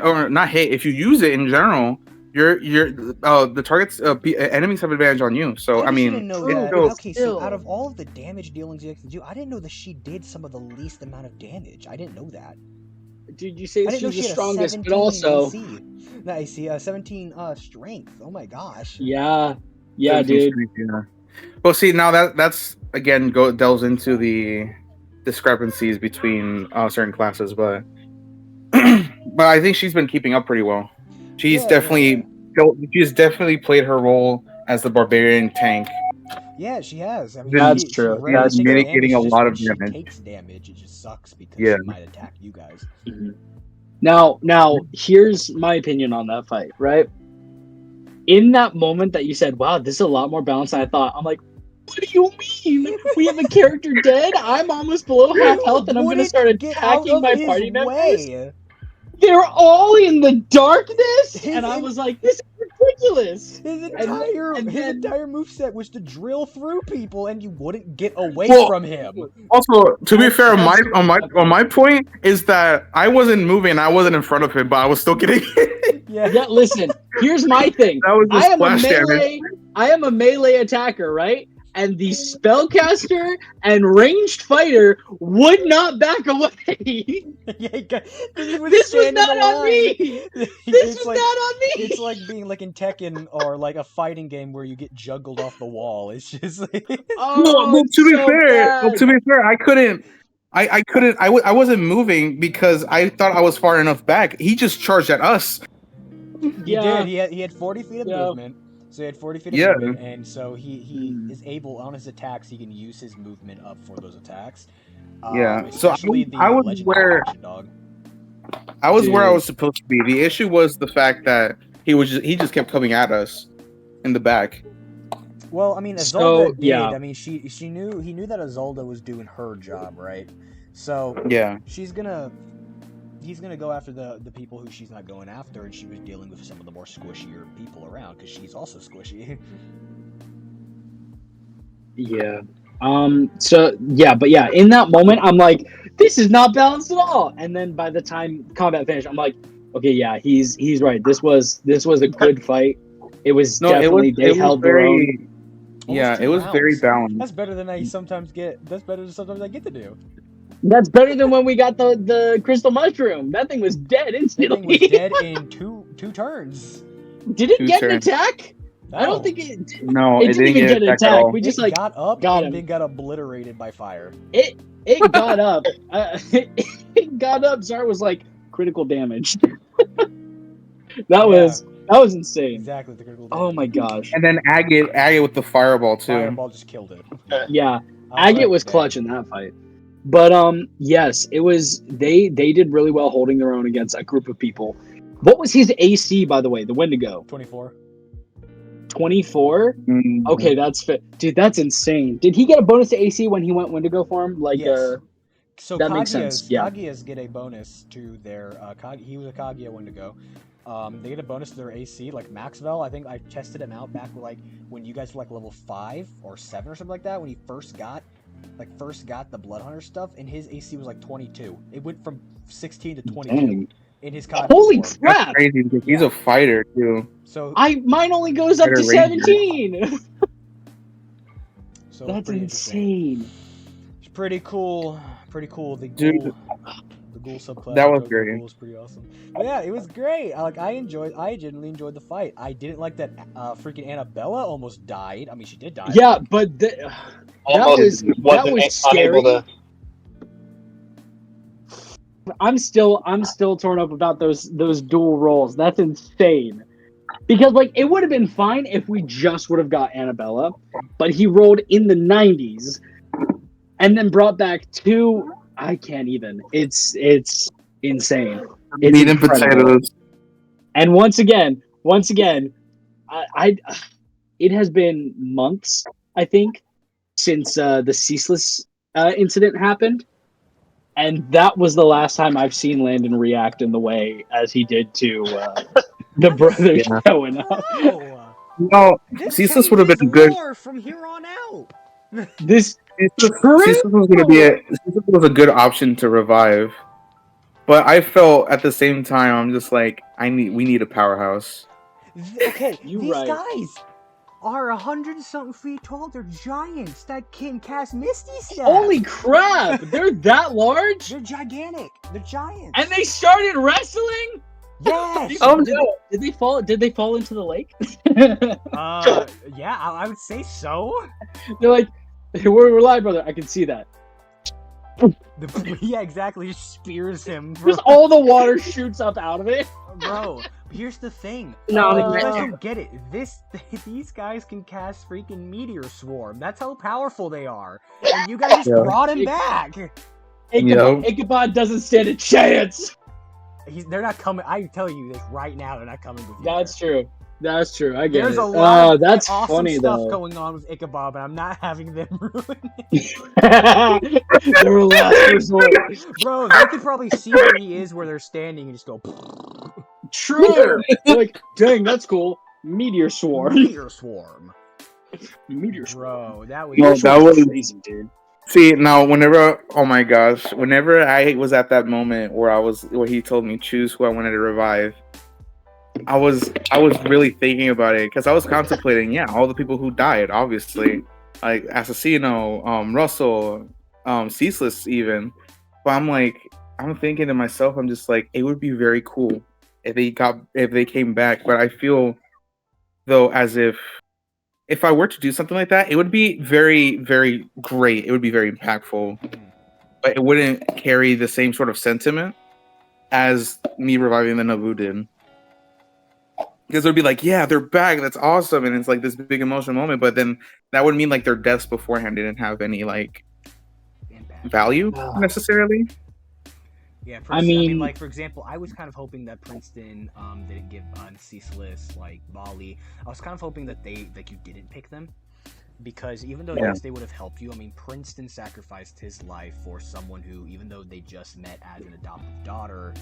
or not hit, if you use it in general, the targets enemies have advantage on you. So I just mean, didn't know it's that. still- Okay, so Still. out of all of the damage dealings you can do, I didn't know that she did some of the least amount of damage. I didn't know that. Dude, you say I didn't know she's she the had strongest, a but 17 also, AC. No, AC, 17 strength. Oh my gosh. yeah, 17 dude. strength, yeah. Well, see, now that's again delves into the discrepancies between certain classes, but but I think she's been keeping up pretty well. She's Yeah. she's definitely played her role as the barbarian tank. Yeah, she has. I mean, That's she true. rarely That's takes true. Mitigating damage, a just lot when of she damage. takes damage, it just sucks because Yeah. she might attack you guys. Now, here's my opinion on that fight, right? In that moment that you said, wow, this is a lot more balanced than I thought, I'm like, what do you mean? We have a character dead? I'm almost below half health and I'm going to Wouldn't start get out attacking of my his party members? way. They're all in the darkness, His and I en- was like, "This is ridiculous." His and then- entire moveset was to drill through people, and you wouldn't get away Well, from him. Also, to be fair, That's true. on my point is that I wasn't moving, I wasn't in front of him, but I was still getting hit. Yeah. Yeah, listen. Here's my thing. That was I just am a splash damage. melee. I am a melee attacker, right? And the spellcaster and ranged fighter would not back away. Yeah, he was This was standing not the on line. me. This was not on me. It's like being like in Tekken or like a fighting game where you get juggled off the wall. It's just like Oh, Well, it's so bad. to be fair, I couldn't. I wasn't moving because I thought I was far enough back. He just charged at us. he did. He had 40 feet of movement. So he had 40 feet of movement, and so he is able on his attacks. He can use his movement up for those attacks. Yeah. So Especially I was legendary where action dog. I was where I Dude. was supposed to be. The issue was the fact that he just kept coming at us in the back. Well, I mean, Azalda So, did. yeah. I mean, he knew that Azalda was doing her job, right? So Yeah. he's gonna go after the people who she's not going after, and she was dealing with some of the more squishier people around because she's also squishy. Yeah. So yeah, but yeah, in that moment, I'm like, this is not balanced at all. And then by the time combat finished, I'm like, okay, yeah, he's right. This was a good fight. It was definitely they held their own. Yeah, Almost it 2 was very rounds. balanced. That's better than I sometimes get. That's better than sometimes I get to do. That's better than when we got the crystal mushroom. That thing was dead That instantly. thing was dead in two turns. Did it Two get an turns. attack? I No. don't think it. No, It didn't even get an attack at attack. all. We just It like got up got and him. then got obliterated by fire. It got up. It got up. Zara was like critical damage. That was insane. Exactly the critical. Oh damage. my gosh. And then Agate with the fireball too. Fireball just killed it. Yeah, I Agate like was that. clutch in that fight. But yes, it was they did really well holding their own against a group of people. What was his AC, by the way? The Wendigo. 24. 24? Mm. Okay, that's fit. Dude, that's insane. Did he get a bonus to AC when he went Wendigo form? Like Yes. So that makes sense, yeah. Kaguya's get a bonus to their he was a Kaguya Wendigo. They get a bonus to their AC, like Maxwell. I think I tested him out back like when you guys were like level 5 or 7 or something like that when he first got the Blood Hunter stuff, and his AC was like 22. It went from 16 to 22 Dang. in his Kaguya Holy form. crap! That's crazy because he's Yeah. a fighter too. So Mine only goes up to Better ranger. 17. so That's pretty interesting. insane. It's pretty cool. Pretty cool. The Dude. ghoul subclass. That was of great. Ghoul was pretty awesome. But yeah, it was great. I genuinely enjoyed the fight. I didn't like that freaking Annabella almost died. I mean, she did die. Yeah, but that was unable scary. to. I'm still torn up about those dual rolls. That's insane. Because like it would have been fine if we just would have got Annabella, but he rolled in the 90s and then brought back two. I can't even. It's insane. It's Meat and incredible. potatoes. And once again, I it has been months, I think, since the Ceaseless incident happened. And that was the last time I've seen Landon react in the way as he did to the brothers Yeah. showing up. No. No, This Ceaseless would have been changes good. lore from here on out. This Ceaseless was going to be Ceaseless was a good option to revive, but I felt at the same time I'm just like we need a powerhouse. Okay, You these right. guys are 100-something feet tall. They're giants that can cast Misty Step. Holy crap! They're that large, They're gigantic. They're giants. and they started wrestling. yes. Oh, Did they fall? Did they fall into the lake? Yeah, I would say so. They're like, we're live, brother. I can see that. Yeah, exactly. Just spears him. Just all the water shoots up out of it. Bro, here's the thing. No, You guys don't get it. These guys can cast freaking Meteor Swarm. That's how powerful they are. And you guys just Yeah. brought him back. Ichabod doesn't stand a chance. They're not coming. I tell you this right now. They're not coming with you. That's true. That's true. I get There's it. a lot of That's awesome funny stuff though. going on with Ichabod, and I'm not having them ruin it. They're a last resort. Bro, they could probably see where he is, where they're standing, and just go True. They're like, dang, that's cool. Meteor swarm. meteor swarm. Meteor swarm. Bro, that was No, that was crazy, dude. See now, oh my gosh, whenever I was at that moment where he told me choose who I wanted to revive, I was really thinking about it because I was contemplating, all the people who died, obviously, like Assassino, Russell, Ceaseless even, but I'm thinking to myself, I'm just like, it would be very cool if they came back, but I feel though as if I were to do something like that, it would be very, very great. It would be very impactful, but it wouldn't carry the same sort of sentiment as me reviving the Naboo did. Because it would be like, yeah, they're back. That's awesome. And it's like this big emotional moment. But then that would mean like their deaths beforehand didn't have any like value necessarily. Yeah, I mean, like for example, I was kind of hoping that Princeton didn't give Ceaseless like Volley. I was kind of hoping that you didn't pick them, because even though yes, they would have helped you. I mean, Princeton sacrificed his life for someone who, even though they just met as an adoptive daughter,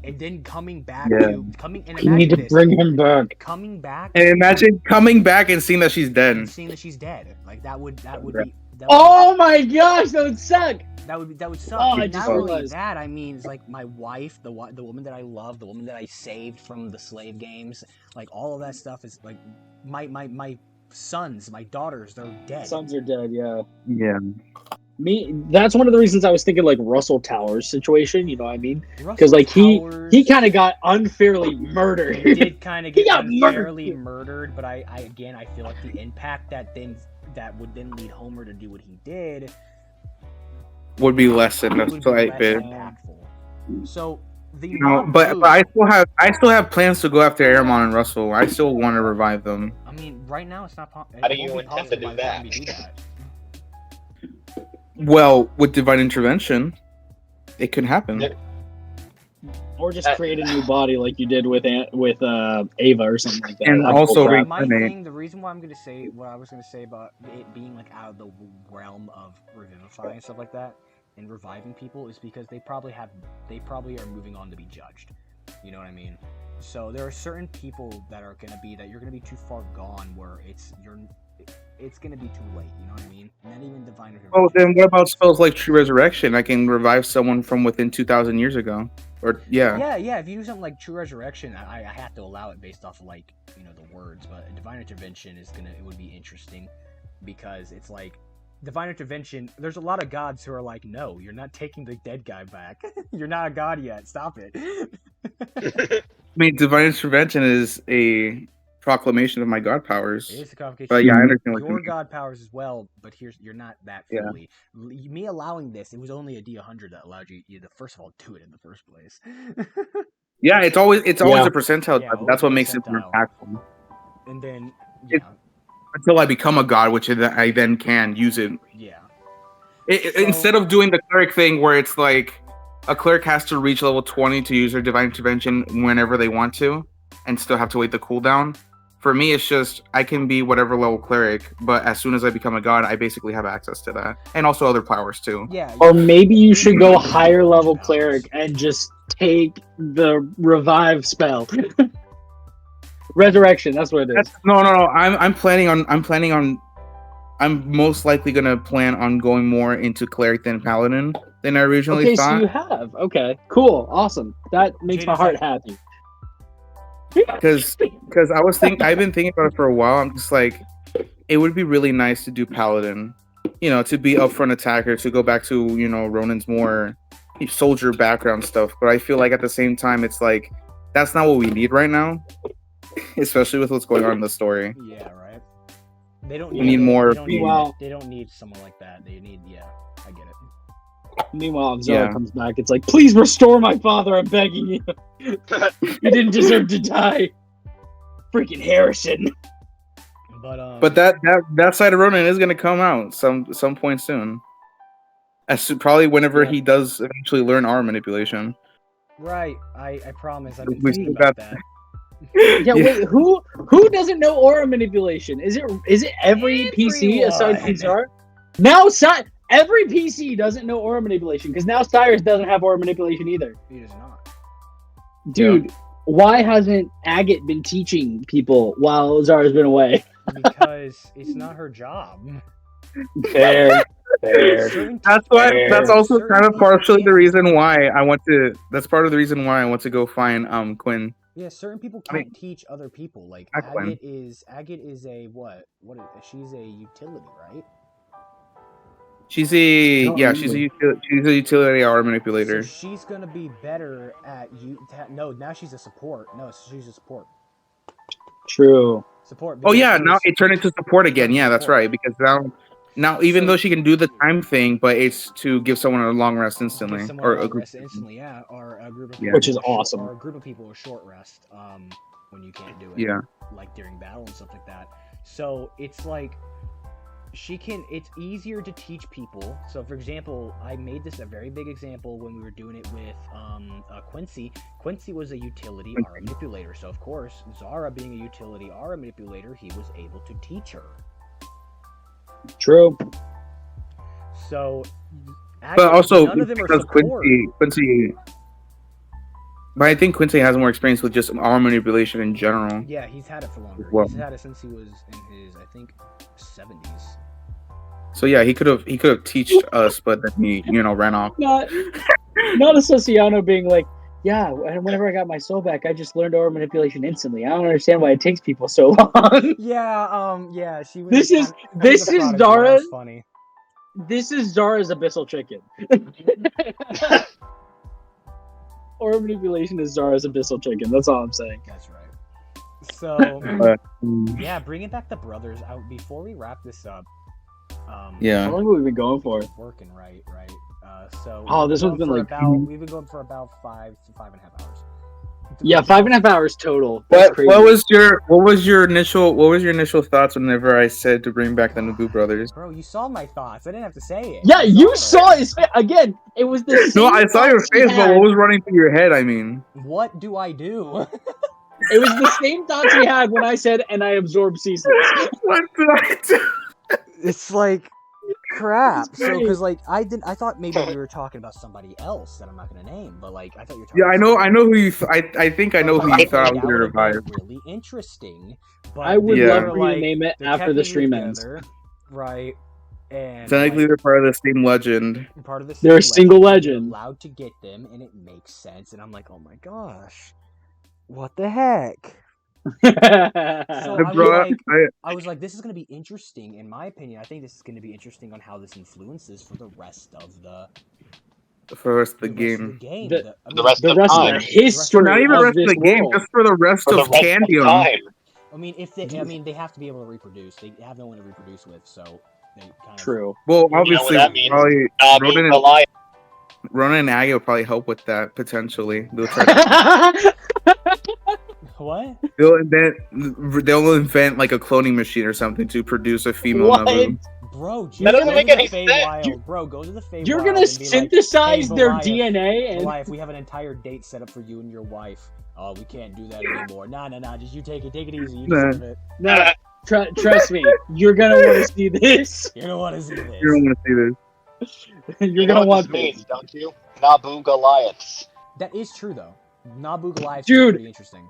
and then coming back and you need to bring him back. Coming back and imagine coming back and seeing that she's dead. Like that would be. Oh my gosh, that would suck. That would suck. Oh, And not only that, I mean, it's like my wife, the woman that I love, the woman that I saved from the slave games, like all of that stuff is like my sons, my daughters, they're dead. Sons are dead, yeah. Yeah. That's one of the reasons I was thinking like Russell Towers situation, you know what I mean? Because like he kind of got unfairly murdered. He did kind of get unfairly murdered, but I feel like the impact that would then lead Homer to do what he did would be lessened a slight bit. So but I still have plans to go after Aramon and Russell. I still want to revive them. I mean, right now it's not possible. How do you intend to do that? Well, with divine intervention, it could happen. Or just create a new body like you did with Ava or something like that. And also the reason why I'm going to say what I was going to say about it being like out of the realm of revivifying and stuff like that and reviving people is because they probably are moving on to be judged. You know what I mean? So there are certain people that are going to be that you're going to be too far gone where it's going to be too late, you know what I mean? Not even divine intervention. Oh, then what about spells like True Resurrection? I can revive someone from within 2,000 years ago. Or, yeah. Yeah, if you do something like True Resurrection, I have to allow it based off of, like, you know, the words, but divine intervention it would be interesting, because it's like, divine intervention, there's a lot of gods who are like, no, you're not taking the dead guy back. You're not a god yet, stop it. I mean, divine intervention is a proclamation of my god powers. It is a complication. But yeah, I understand your god powers as well, but you're not that fully. Yeah. Me allowing this, it was only a D100 that allowed you to first of all do it in the first place. Yeah, it's always a percentile. Yeah, that's what makes it more impactful. And then until I become a god, which I then can use it. Yeah. Instead of doing the cleric thing where it's like a cleric has to reach level 20 to use their divine intervention whenever they want to, and still have to wait the cooldown. For me, it's just I can be whatever level cleric, but as soon as I become a god, I basically have access to that, and also other powers too. Yeah. Or maybe you should go higher level cleric and just take the revive spell. Resurrection, that's what it is. No. I'm most likely gonna plan on going more into cleric than paladin than I originally thought. Okay, so you have. Okay, cool, awesome. That makes my heart happy. Because I've been thinking about it for a while. I'm just like, it would be really nice to do paladin, to be upfront attacker, to go back to Ronan's more soldier background stuff. But I feel like at the same time, it's like that's not what we need right now, especially with what's going on in the story. Yeah, right. They don't need more. They don't need someone like that. They need I get it. Meanwhile, if Zara comes back, it's like, please restore my father, I'm begging you. You didn't deserve to die. Freaking Harrison. But that side of Ronan is going to come out some point soon. Probably whenever he does eventually learn arm manipulation. Right. I promise. I've been thinking about that. Yeah, wait, who doesn't know aura manipulation? Is it every PC aside from Everyone. Zara? Now every PC doesn't know aura manipulation because now Cyrus doesn't have aura manipulation either. He does not. Dude, why hasn't Agate been teaching people while Zara's been away? Because it's not her job. Fair. Certain That's why. Fair. That's also certain kind of people partially the can't reason teach. why I want to. That's part of the reason why I want to go find Quinn. Yeah, certain people I mean- can't teach other people. Like Not Quinn. Agate is a what? She's a utility, right? She's a don't she's remember. she's a utility aura So manipulator. she's gonna be better at no, now she's a support. No, she's a support. True. Support. Oh because yeah, she now was- it turned into support again. turned into Yeah, that's support. right. Because now even So- though she can do the time thing, but it's to give someone a long rest Give instantly, someone or a a long group. rest instantly, yeah, or a group of Yeah. people Which is a short- awesome. or a group of people a short rest, when you can't do it, Yeah. like during battle and stuff like that. So it's like it's easier to teach people. So for example, I made this a very big example when we were doing it with Quincy. Quincy was a utility aura manipulator, so of course Zara being a utility aura manipulator, he was able to teach her. True. So But also none of them are because support. Quincy. But I think Quincy has more experience with just aura manipulation in general. Yeah, he's had it for longer. Well- He's had it since he was in his, I think, 70s. So yeah, he could have taught us, but then he ran off. Not a Sosiano being like, yeah, whenever I got my soul back, I just learned aura manipulation instantly. I don't understand why it takes people so long. Yeah, she was. This is- kind this of a is prodigy. That Dara- was funny. This is Zara's abyssal chicken. Aura manipulation is Zara's abyssal chicken. That's all I'm saying. That's right. So But, yeah, bringing back the brothers out before we wrap this up. How yeah. long have we been going for? Working right. So Oh, this we've one's been been going for like- we've been going for about 5 to 5.5 hours. Yeah, 5.5 hours total. That's crazy. What was your initial thoughts whenever I said to bring back the Naboo brothers? Bro, you saw my thoughts. I didn't have to say it. Yeah, you it. saw his face. Again, it was the same No, I saw your thoughts he face, but had. what was running through your head? I mean, What do I do? It was the same thoughts he had when I said, and I absorbed ceaseless. what did I do? It's like crap. It's So great. because like I thought maybe we were talking about somebody else that I'm not gonna name, but like I thought you were talking. Yeah, I about know who you. I think I know who you thought I was That gonna would've been revive. Really interesting. But I would Yeah. love they're for you to like- name it they're after the technically stream ends. together, right? And Technically, like, they're part of the same legend. part of the They're a same single You're legend. allowed to get them, and it makes sense. And I'm like, oh my gosh, what the heck? So The I was like, this is going to be interesting. In my opinion, I think this is going to be interesting on how this influences for the rest of the for the rest of the rest of game. the game. The- The rest the of rest time. of the history Not even the of rest of this the game, world. just for the rest For the of rest of Candium. time. I mean, they have to be able to reproduce. They have no one to reproduce with, so they kind of True. Well, You know what obviously, that means? probably Nabu Ronan Goliath. and Aggie will probably help with that potentially. They'll try to, What? they'll invent like a cloning machine or something to produce a female What? Naboo. Bro, That doesn't go make to any the sense. Feywild. Bro, go to the Feywild. You're gonna and be like, synthesize "Hey, their Goliath, DNA and Goliath, we have an entire date set up for you and your wife. Oh, we can't do that anymore. Nah, just you take it easy. You Nah. deserve it. no, trust me, you're gonna want to see this. You're gonna want to see this. You don't want to see this. You're You know gonna what this want means, this. don't you? Nabu Goliaths. That is true though. Nabu Goliath is Dude. pretty interesting.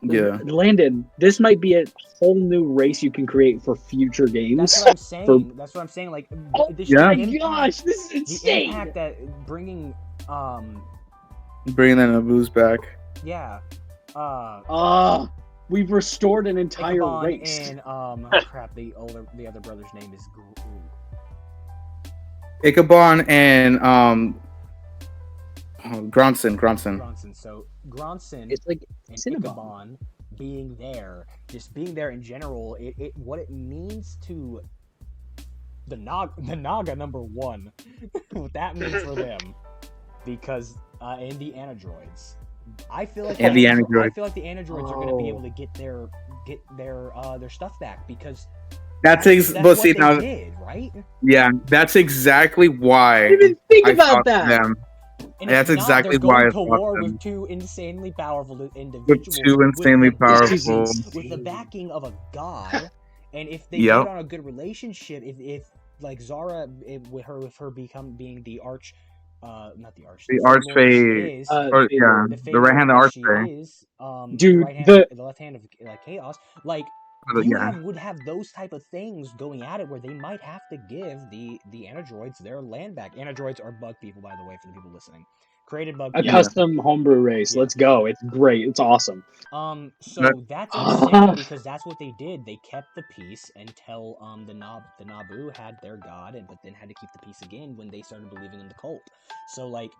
Yeah. Landon, this might be a whole new race you can create for future That's games. what I'm saying. That's what I'm saying. Like, Oh this Yeah. my impact- gosh, this is the insane. impact that bringing, Bringing the Naboos back. yeah, We've restored an entire Ichabod race. and crap, the other brother's name is Ichabod and Gronson. Gronson. So Gronson It's like and Cinnabon. Ichabod being there, just being there in general, what it means to the Naga number one, what that means for them, because and the androids. I feel like And the I androids. feel like the androids are going to be Oh. able to get their stuff back because That's that's but what see they now, did, right? yeah, that's exactly I why didn't even think I about thought that. them. And That's if not, exactly they're going why I to thought war them. with two insanely powerful With individuals. two insanely with powerful. with the backing of a god. And if they Yep. get on a good relationship, if like Zara, with her being the arch, not the arch, the The Fey Lord that she Archfey, is, or Fey yeah, Lord. the Fey the right Lord hand that of she Archfey. is, Dude, the left hand of chaos, like Yeah. would have those type of things going at it where they might have to give the androids their land back. Androids are bug people, by the way, for the people listening. Created bug a people. custom homebrew race. Yeah. Let's go. It's great. It's awesome. So that's insane because that's what they did. They kept the peace until the Nabu had their god, but then had to keep the peace again when they started believing in the cult. So like,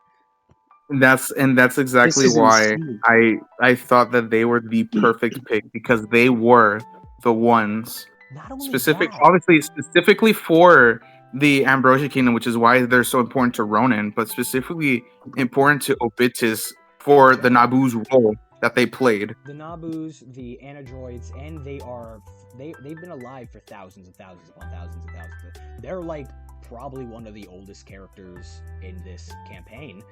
That's exactly is why insane. I thought that they were the perfect pick, because they were the ones not only specific, that, obviously specifically for the Ambrosia Kingdom, which is why they're so important to Ronan, but specifically important to Obitus for the Nabu's role that they played. the Nabus, the androids, and they've been alive for thousands and thousands upon thousands and thousands. They're like probably one of the oldest characters in this campaign.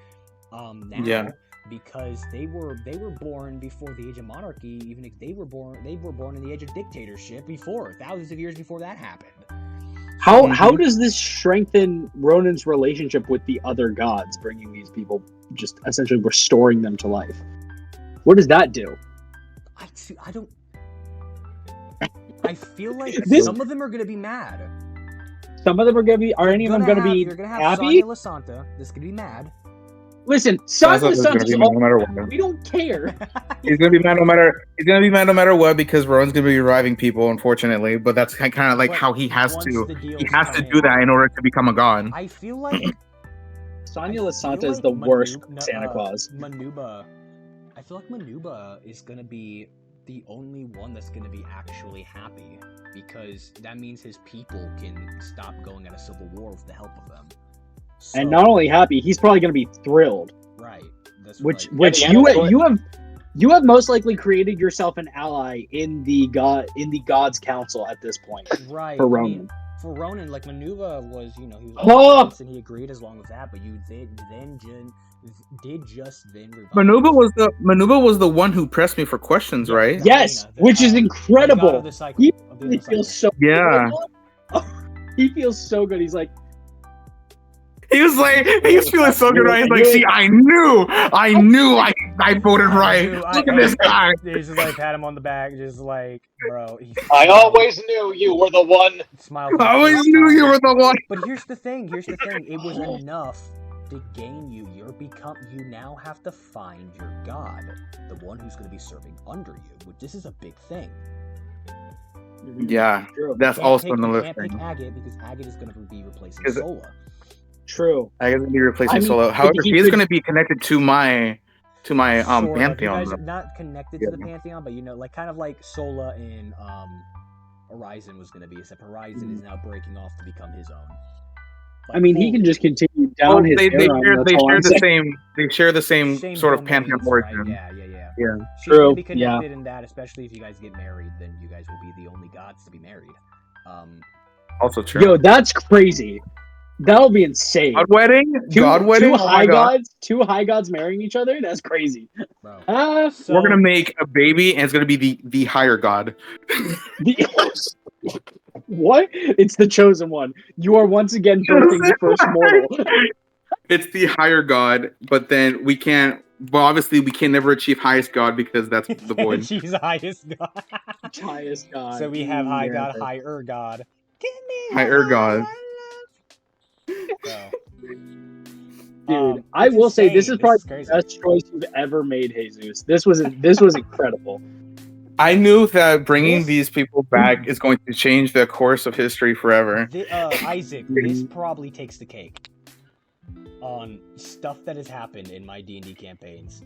Now, Yeah. because they were born before the age of monarchy. Even if they were born in the age of dictatorship before, thousands of years before that happened. How does this strengthen Ronan's relationship with the other gods, bringing these people, just essentially restoring them to life? What does that do? I don't. I feel like This- some of them are gonna be mad. Some of them are gonna be. Are any of them gonna be You're gonna have happy? Sonya Lasanta that's gonna be mad. Listen, That's Sonya what gonna Santa's be no matter what. we don't care. He's gonna be mad no matter. He's gonna be mad no matter what, because Rowan's gonna be reviving people, unfortunately. But that's kind of like But how he has once to. the He deals has come to do that in order to become a god. I feel like Sonya I Lasanta feel is the like worst Manu- Santa Claus. Manuba. I feel like Manuba is gonna be the only one that's gonna be actually happy, because that means his people can stop going at a civil war with the help of them. So, And not only happy, he's probably gonna be thrilled. right, that's Which right. the you have most likely created yourself an ally in the God's Council at this point. Right. For I Ronan. mean, for Ronan, like Manuva was, he was Oh! and he agreed as long as that, but you did just then revive. Manuba was the one who pressed me for questions, Yeah, right? the Yes, hyena, which is the god incredible. of the cycle. He of the really endless cycle. feels so Yeah. good. He feels so good. He's like, He was feeling so good, right? He's like, see, I knew I voted right. Look at this guy. He's just like pat him on the back, just like, bro. I always knew you were the one. Smile. I always knew you were the one. But here's the thing. It was enough to gain you. You now have to find your god, the one who's going to be serving under you. Which this is a big thing. Yeah, true. that's You can't also pick- another You can't thing. pick Agate because Agate is going to be replacing Is it- Sola. True. I guess gonna be replacing I mean, Solo. However, he he is could- going to be connected to my Sort of. You pantheon. guys are not connected to the pantheon, but like kind of like Sola in Horizon was going to be, except Horizon is now breaking off to become his own. I mean, he can just continue down Well, his they harem, share that's all I'm saying. they share the same sort of pantheon domains, right? origin. Yeah. Yeah. She's gonna True, be connected in that, especially if you guys get married, then you guys will be the only gods to be married. Also true. Yo, that's crazy. That'll be insane. God wedding? Two God wedding? Two Oh my God. two high gods marrying each other? That's crazy. Bro. So, We're gonna make a baby, and it's gonna be the higher god. What? It's the chosen one. You are once again birthing the first mortal. It's the higher god, but then we can't. Well, obviously, we can never achieve highest god because that's the void. She's the highest god. Highest god. So we have high Yeah. god, higher god. Give me Higher god. So, Dude, I it's will say this is insane. probably crazy. the best choice you've ever made, Jesus. This was incredible. I knew that bringing This- these people back is going to change the course of history forever. Isaac, this probably takes the cake on stuff that has happened in my D&D campaigns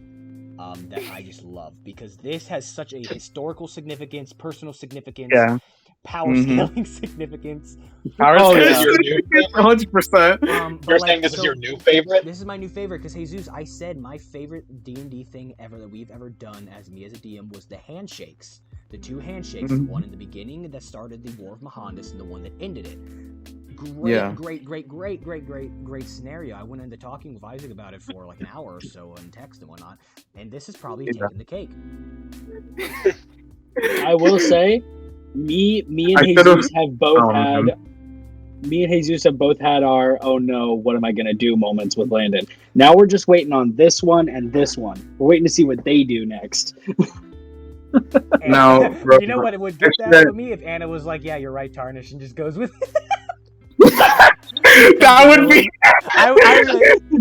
that I just love, because this has such a historical significance, personal significance, Yeah. power scaling significance. Power Oh, scaling yeah. Your new favorite? 100%. But You're like, saying this is so- your new favorite? This is my new favorite, because Jesus, I said my favorite D&D thing ever that we've ever done as me as a DM was the handshakes. The two handshakes, the one in the beginning that started the War of Mahandas and the one that ended it. Great scenario. I went into talking with Isaac about it for like an hour or so on text and whatnot, and this is probably taking the cake. I will say, me and Jesus have both had our "oh no, what am I gonna do" moments with Landon. Now we're just waiting on this one and this one. We're waiting to see what they do next. Now, You know what? It would get that for me if Anna was like, "Yeah, you're right, Tarnish," and just goes with it. That would be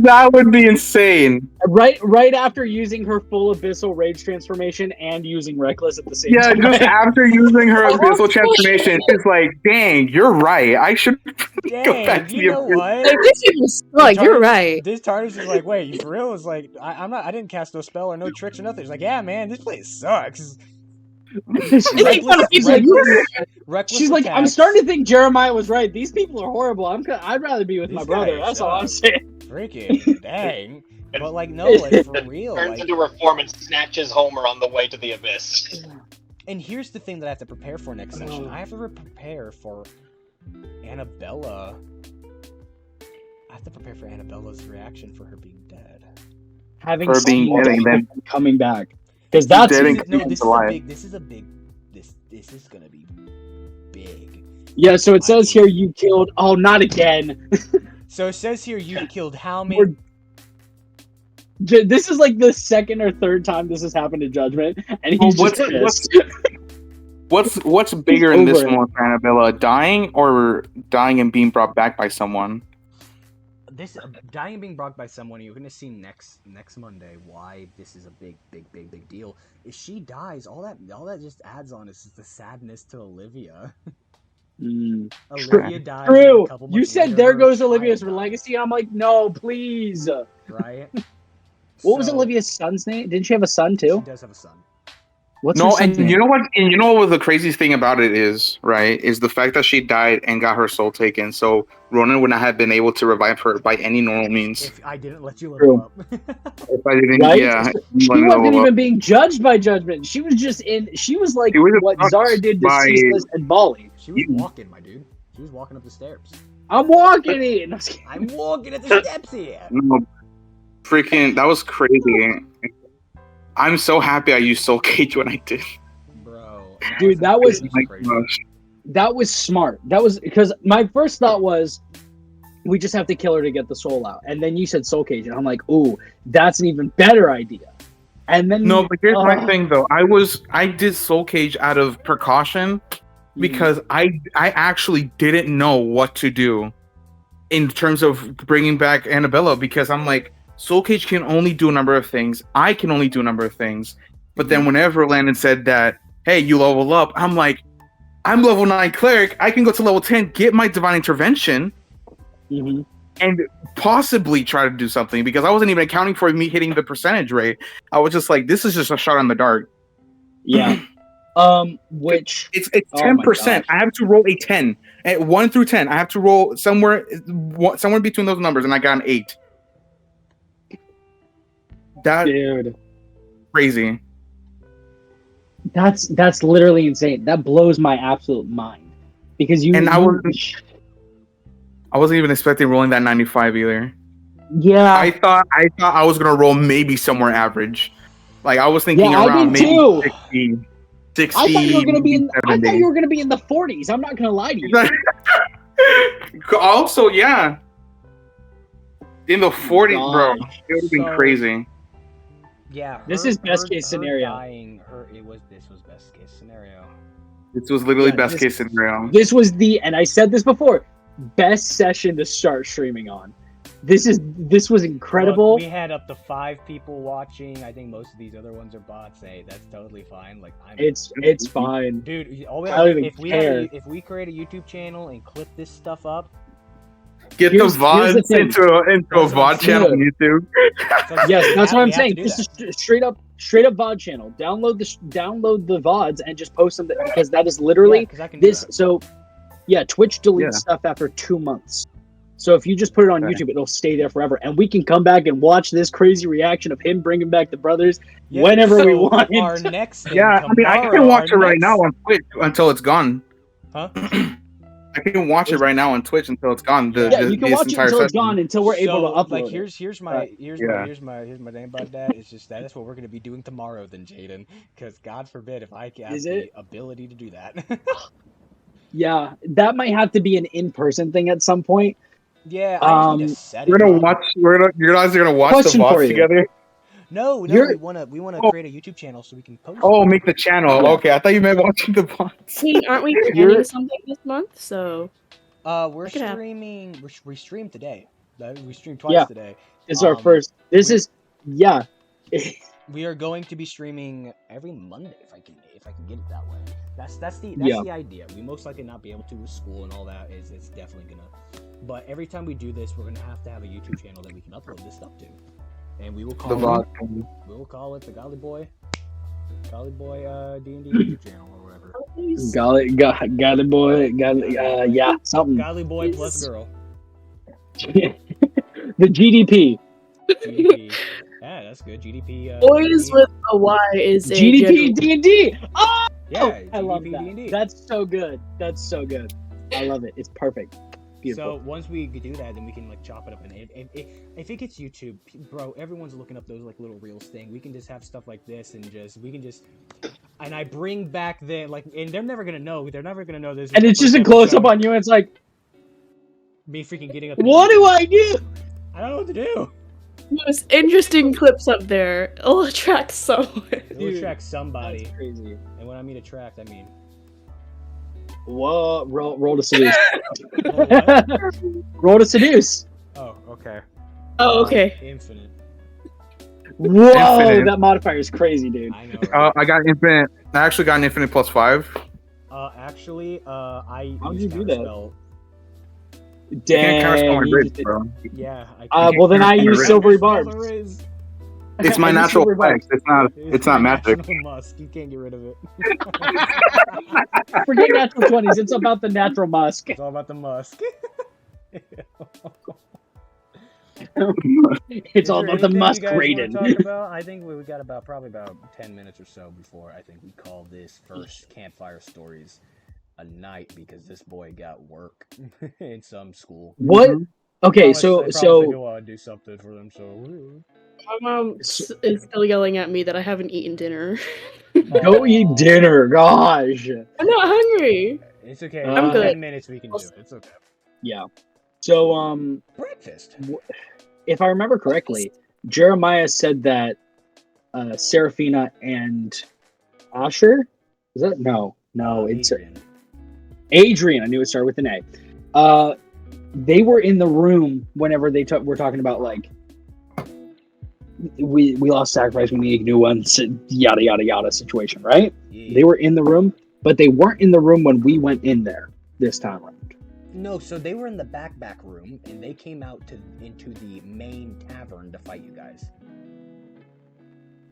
that would be insane. Right after using her full abyssal rage transformation and using reckless at the same time. Yeah, just after using her abyssal transformation, it's like, dang, you're right. I should go back to you know what? Like, this even suck. You're right. This Tarnish is like, wait, you for real? It's like, I didn't cast no spell or no tricks or nothing. It's like, yeah, man, this place sucks. She's like, attacks. I'm starting to think Jeremiah was right. These people are horrible. I'd rather be with my brother. That's all I'm saying. Freaking dang. But like, no, like for real. Turns like, into reform and snatches Homer on the way to the abyss. And here's the thing that I have to prepare for next session. I have to prepare for Annabella's reaction for her being dead. Having seen them coming back. Because that's this is gonna be big. Yeah, so it says here you killed not again. So it says here you killed how many? This is like the second or third time this has happened to Judgment, and he's just pissed. What's bigger in this one for Annabella? Dying and being brought back by someone? This dying and being brought by someone, you're gonna see next Monday why this is a big deal. If she dies, all that just adds on is the sadness to Olivia. Olivia dies. True. You said there goes Olivia's legacy. I'm like, no, please. Right. What was Olivia's son's name? Didn't she have a son too? She does have a son. What's her son's name? You know what? And you know what the craziest thing about it is, right? Is the fact that she died and got her soul taken. So Ronan would not have been able to revive her by any normal means. If I didn't let you level up. If I didn't, right? yeah. She wasn't even being judged by Judgment. She was just she was like what Zara did to Ceaseless and Bali. She was walking, my dude. She was walking up the stairs. I'm walking in. I'm walking at the steps here. No, freaking, that was crazy. I'm so happy I used Soul Cage when I did. Bro. Dude, that was smart. That was because my first thought was we just have to kill her to get the soul out. And then you said Soul Cage, and I'm like, ooh, that's an even better idea. And then no, but here's my thing though. I did Soul Cage out of precaution because I actually didn't know what to do in terms of bringing back Annabella, because I'm like, Soul Cage can only do a number of things. I can only do a number of things. But then whenever Landon said that, hey, you level up, I'm like, I'm level 9 cleric. I can go to level 10, get my divine intervention, and possibly try to do something, because I wasn't even accounting for me hitting the percentage rate. I was just like, this is just a shot in the dark. Yeah. Which it's 10%. I have to roll a 10 at 1 through 10. I have to roll somewhere between those numbers, and I got an 8. That dude, crazy. That's literally insane. That blows my absolute mind, because I wasn't even expecting rolling that 95 either. Yeah, I thought I was gonna roll maybe somewhere average. Like I was thinking around maybe too. 60. I thought you were gonna be in the 40s. I'm not gonna lie to you. Also, yeah, in the 40s, bro. It would have been crazy. Yeah, this is best case scenario. This was best case scenario. This was literally best case scenario. This was and I said this before, best session to start streaming on. This was incredible. Look, we had up to 5 people watching. I think most of these other ones are bots. Hey, that's totally fine. Like, it's fine, dude. If we create a YouTube channel and clip this stuff up, get the VODs into a VOD channel on YouTube. Yes, that's what I'm saying. This is straight up VOD channel. Download the VODs and just post them, because that is literally this. So, yeah, Twitch deletes stuff after 2 months. So if you just put it on YouTube, it'll stay there forever, and we can come back and watch this crazy reaction of him bringing back the brothers whenever we want. Our next I can watch it right now on Twitch until it's gone. Huh? I can watch it right now on Twitch until it's gone. Yeah, you can This watch it entire until it's session. gone until we're able to So, upload like, it. here's my Right. thing about that. It's just that's what we're gonna be doing tomorrow, then, Jaden. Because God forbid if I have Is the it? ability to do that. Yeah, that might have to be an in-person thing at some point. Yeah, I just need to set We're it gonna up. watch. You guys are gonna watch Question the for VODs you. together. No, You're- we wanna Oh. create a YouTube channel so we can post. Oh, it. make the channel. Yeah. Okay, I thought you meant watching the I VODs. mean, aren't we planning You're- something this month? So We're That could happen. streaming. We streamed today. We streamed twice Yeah. today. This is our first. This we- is yeah. We are going to be streaming every Monday if I can get it that way. That's the Yeah. idea. We most likely not be able to with school and all that. It's definitely gonna. But every time we do this, we're gonna have to have a YouTube channel that we can upload this stuff to, and we will The call it. VOD. We will call it the Golly Boy D&D YouTube channel or whatever. Got it, boy. Yeah, something. Golly Boy plus girl. The GDP. GDP. Yeah, that's good. GDP. boys with a Y is a GDP general- D&D. Oh, Yeah, I love GDP that. D&D. That's so good. That's so good. I love it. It's perfect. Beautiful. So once we do that, then we can like chop it up, and if it gets YouTube, bro, everyone's looking up those like little reels thing. We can just have stuff like this, and and I bring back and they're never gonna know. They're never gonna know this. And it's just a close up on you. And it's like, me freaking getting up. what do I do? I don't know what to do. most interesting clips up there. It'll attract someone. It'll Dude, attract somebody, That's crazy. and when I mean attract, I mean. Whoa, roll to seduce. Oh, what? Roll to seduce. Oh, okay. Oh, okay. Infinite. Whoa, Infinite. that modifier is crazy, dude. I know. Right? I got infinite. I actually got an infinite +5. Actually, I. How'd use you do that? Counterspell. You can't counterspell my Dang. bridge, bro. Yeah. I Well, then I can't use counterspell silvery Counterspell barbs. the Riz. It's my I use natural silvery barbs. flex. It's not my magic. National Musk. You can't get rid of it. Forget natural 20s. It's about the natural musk. It's all about the Musk. It's all about the musk rating. Talk about? I think we got probably about 10 minutes or so before I think we call this first Campfire Stories a night because this boy got work in some school. What? Okay, I promised I go out and do something for them. So My mom is still yelling at me that I haven't eaten dinner. go eat dinner. Gosh. I'm not hungry. it's okay. I'm good. 10 minutes we can do it. It's okay. Yeah. So, Breakfast. if I remember correctly, Jeremiah said that Serafina and Asher, is that no, it's Adrian. I knew it started with an A. They were in the room whenever were talking about like we lost sacrifice, we need new ones, yada yada yada situation, right? Yeah. They were in the room, but they weren't in the room when we went in there this time around. No, so they were in the back room, and they came out into the main tavern to fight you guys.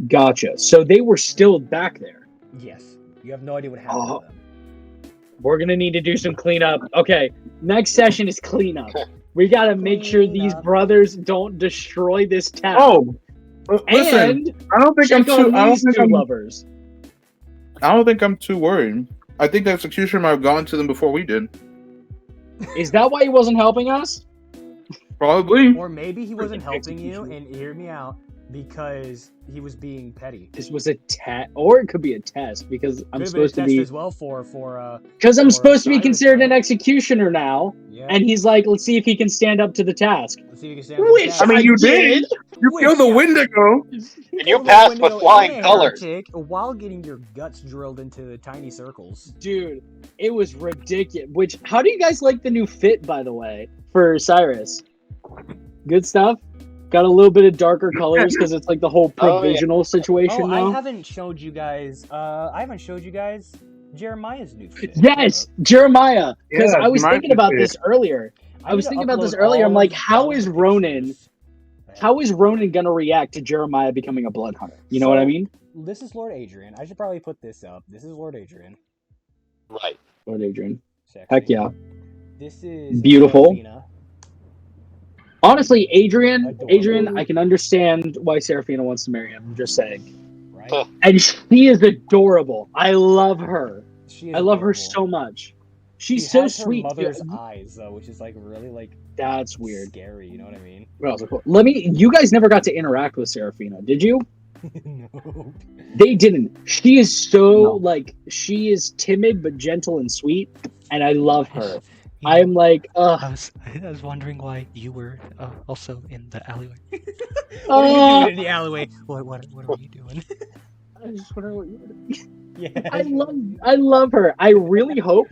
Gotcha. So they were still back there. Yes. You have no idea what happened to them. We're gonna need to do some cleanup. Okay, next session is cleanup. We gotta make sure these Cleanup. brothers don't destroy this town. Oh, listen. and I don't think I'm check on too. I don't these think two I'm. lovers. I don't think I'm too worried. I think the executioner might have gone to them before we did. Is that why he wasn't helping us? Probably. Or maybe he wasn't Freaking helping you, execution. and hear me out, because he was being petty. This was a test, or it could be a test because I'm Could've supposed been to a test be as well for because I'm for supposed to be Cyrus, considered an right? executioner now, Yeah. and he's like, let's see if he can stand up to the task. Let's see if you can stand up to the Which task. I mean, you did. You Which killed the I- Wendigo. And you killed a passed with Wendigo flying and a colors. heretic while getting your guts drilled into the tiny circles. Dude, it was ridiculous. Which, how do you guys like the new fit, by the way, for Cyrus? Good stuff. Got a little bit of darker colors because it's like the whole Oh, yeah. provisional situation Oh, now. I haven't showed you guys. Jeremiah's new fit. Yes, Jeremiah. Because Yeah, I was Jeremiah's thinking about new this earlier. I was need to thinking about this upload earlier. I'm all like, of how those is Ronan? pictures. How is Ronan gonna react to Jeremiah becoming a blood hunter? You know what I So- mean? This is Lord Adrian. I should probably put this up. This is Lord Adrian. Right. Lord Adrian. Sexy. Heck yeah. This is Beautiful. Seraphina. Honestly, Adrian, Adorable. I can understand why Serafina wants to marry him. I'm just saying. Right? And she is adorable. I love her. She is I love her adorable. so much. She's she so has her sweet. mother's eyes though, which is like really like That's weird. scary. You know what I mean? Well, cool. You guys never got to interact with Serafina, did you? No. They didn't. She is so No. she is timid but gentle and sweet, and I love her. You I am know, like, I was wondering why you were also in the alleyway. What are you doing in the alleyway? What were you doing? I just wonder what you Yeah. I love her. I really hope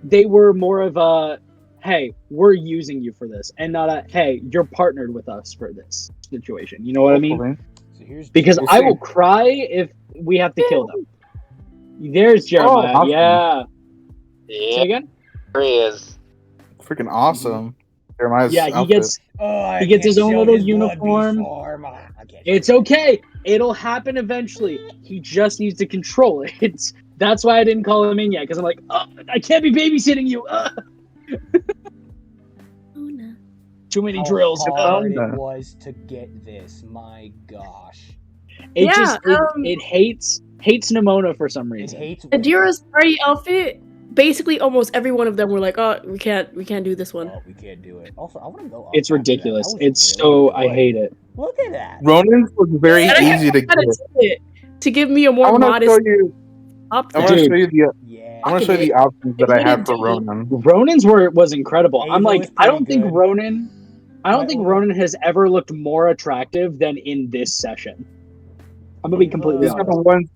they were more of a, hey, we're using you for this, and not a, hey, you're partnered with us for this situation. You know what I mean? Hopefully. So here's Because We'll I see. will cry if we have to kill them. There's Jeremiah. awesome. Yeah. Yeah, Say again? here he is. Freaking awesome. Jeremiah's Yeah, he outfit. he gets his own show little his blood uniform. before my- I can't It's show it. okay. It'll happen eventually. He just needs to control it. That's why I didn't call him in yet, because I'm like, I can't be babysitting you. Too many How drills. hard know? it was to get this. My gosh. It Yeah, just it hates Nimona for some It reason. hates Adira's party outfit. Basically, almost every one of them were like, "Oh, we can't do this one." Oh, we can't do it. Also, I want to go up It's after that. ridiculous. That was It's really so I good. hate it. Look at that. Ronin's was very And I easy to gotta get. take it to give me a I more want to modest show you. up I want there. to Dude. show you the. Yeah. I want to show you the options that I have for Ronin. Ronin's was incredible. I'm Ava like, was I pretty don't think good. Ronin Right, Oma? Ronin has ever looked more attractive than in this session. I'm gonna be completely These are the honest. ones.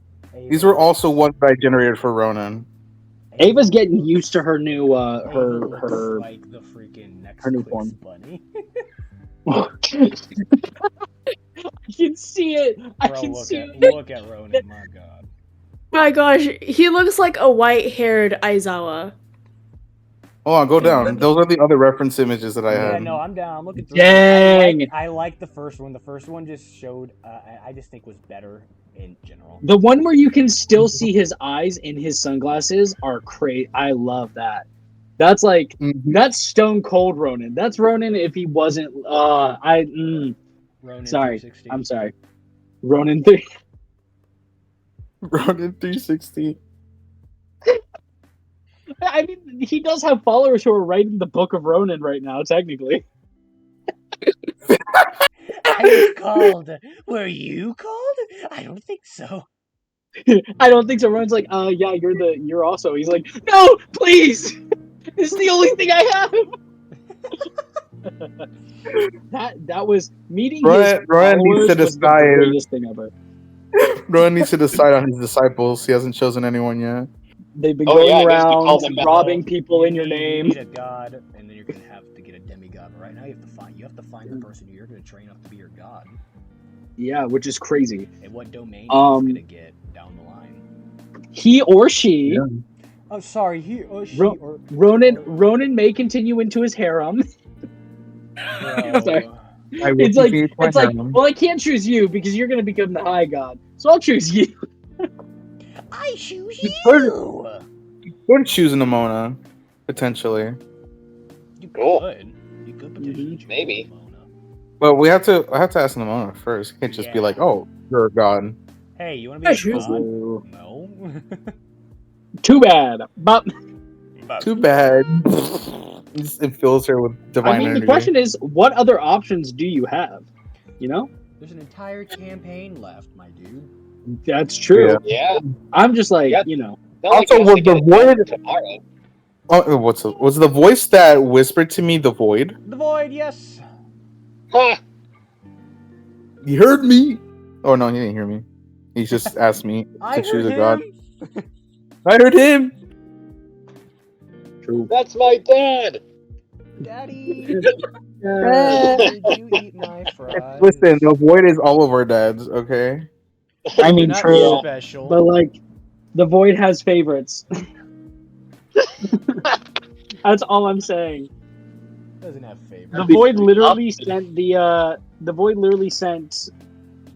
These were also ones that I generated for Ronin. Ava's getting used to her new Ava looks her like the freaking next her new Quiz form. Bunny. I can see it. I Bro, can look see at it. look at Ronin. My God. My gosh, he looks like a white-haired Aizawa. Hold on, go down. Those are the other reference images that I Yeah, had. no, I'm down. I'm looking through. Dang. I like the first one. The first one just showed. I just think was better in general. The one where you can still see his eyes in his sunglasses are crazy. I love that. That's like that's stone cold Ronin. That's Ronin if he wasn't. Ronin Sorry, 360. I'm sorry. Ronin 3. Ronin 360. I mean, he does have followers who are writing the Book of Ronin right now, technically. I was called. Were you called? I don't think so. I don't think so. Ronin's like, yeah, you're also. He's like, no, please. This is the only thing I have. that was meeting his Ronin needs followers to was the decide. greatest thing ever. Ronin needs to decide on his disciples. He hasn't chosen anyone yet. They've been Oh, going yeah, he needs to call around them back. robbing people in your You name. need a god, and then you're gonna have to get a demigod. But right now, you have to find the person who you're gonna train up to be your god. Yeah, which is crazy. And what domain he's gonna get down the line. He or she, Yeah. Oh, sorry, he or she or Ronin may continue into his harem. Bro. Sorry. I will It's like continue to have him. well, I can't choose you because you're gonna become the high god, so I'll choose you. I choose You you. We're choosing Nimona, potentially. You Cool. could. You could potentially choose Maybe. Mona. Well, I have to ask Nimona first. You can't just be Yeah. like, "Oh, you're a god." Hey, you wanna be I a choose god? you. No. Too bad, but Too bad. It fills her with divine I mean, energy. the question is, what other options do you have? You know, There's an entire campaign left, my dude. that's true. Yeah. Yeah. I'm just like, Yeah. you know, Not like Also, he has to was get the it done void- tomorrow. Oh, was the voice that whispered to me the void? The void, yes. Ha! You heard me. Oh no, he didn't hear me. He just asked me I to choose heard a god. him. I heard him. true. That's my dad! Daddy. Uh, Did you eat my fries? Listen, the void is all of our dads. Okay. I You're mean, not true, special. but like, the void has favorites. That's all I'm saying. Doesn't have The favorites. void literally sent the void literally sent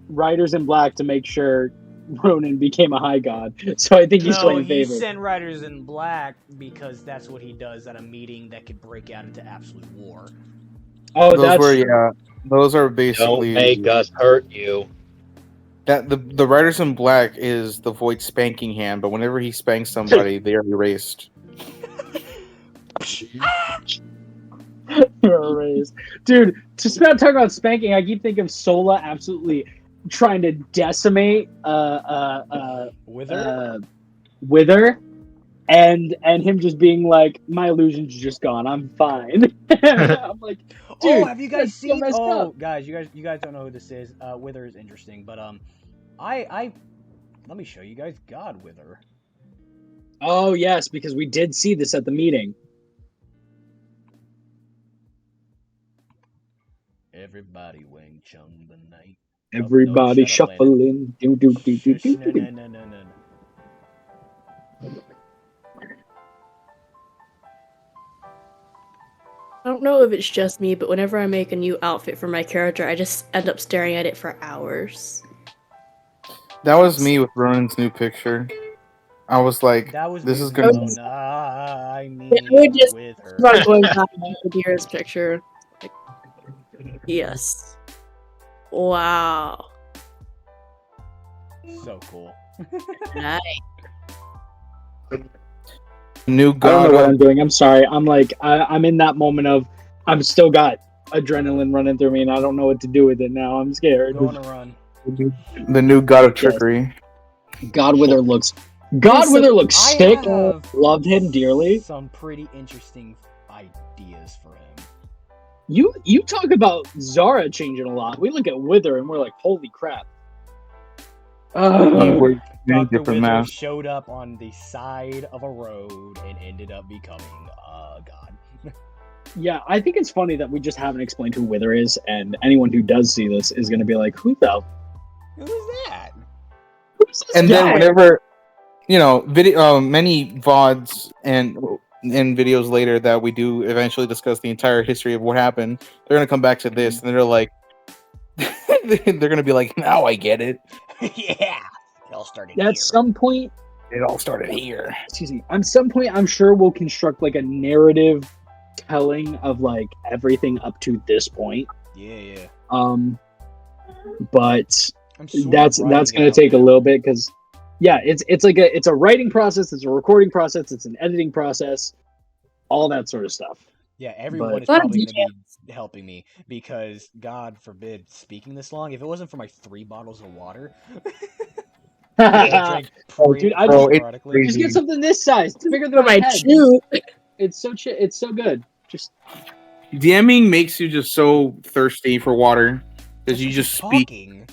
Riders in Black to make sure Ronin became a high god. So I think he's No, playing he favorites. sent Riders in Black because that's what he does at a meeting that could break out into absolute war. Oh, Those that's were true. Those are Don't basically make us hurt you. that the Riders in Black is the void spanking hand, but whenever he spanks somebody, they are erased. You're raised. Dude, to talk about spanking, I keep thinking of Sola absolutely trying to decimate Wither? Wither, and him just being like, my illusion's just gone, I'm fine. I'm like, dude, Oh, have you guys that's so seen? messed Oh, up. guys, you guys don't know who this is. Wither is interesting, but I let me show you guys God Wither. Oh yes, because we did see this at the meeting. Everybody Wing Chun the night. Everybody shut up, Landon. shuffling. Do do do do Shush, do no, do. no, no, no, no, no. I don't know if it's just me, but whenever I make a new outfit for my character, I just end up staring at it for hours. That was me with Ronan's new picture. I was like, That was this me. is gonna Oh, be... No, I I mean would just with her. start going back to the dearest picture. Like, yes. Wow. So cool. Nice. new I don't god know what of I'm doing. I'm sorry. I'm like, I'm in that moment of, I'm still got adrenaline running through me, and I don't know what to do with it now. I'm scared. Go on a run. the new god of trickery. Godwither looks I sick. have Loved him dearly. some pretty interesting ideas for him. You talk about Zara changing a lot. We look at Wither and we're like, holy crap. He wears many Dr. different Wither masks. showed up on the side of a road and ended up becoming God. Yeah, I think it's funny that we just haven't explained who Wither is, and anyone who does see this is going to be like, who's Who's that? this And guy? then whenever, video, many VODs and videos later that we do eventually discuss the entire history of what happened, they're gonna come back to this and they're like, they're gonna be like, now I get it. Yeah, it all started At here. some point, It all started here. excuse me, at some point, I'm sure we'll construct like a narrative telling of like everything up to this point. Yeah. But I'm sort of that's writing going it to out take a now. little bit because yeah, it's a writing process, it's a recording process, it's an editing process, all that sort of stuff. Yeah, everyone is A lot of probably going to be helping me because, God forbid, speaking this long, if it wasn't for my 3 bottles of water, I drank Dude, I Bro, it's periodically. just get something this size. It's bigger For than my my head. chew. It's so good. Just DMing makes you just so thirsty for water because you She's just speak. talking.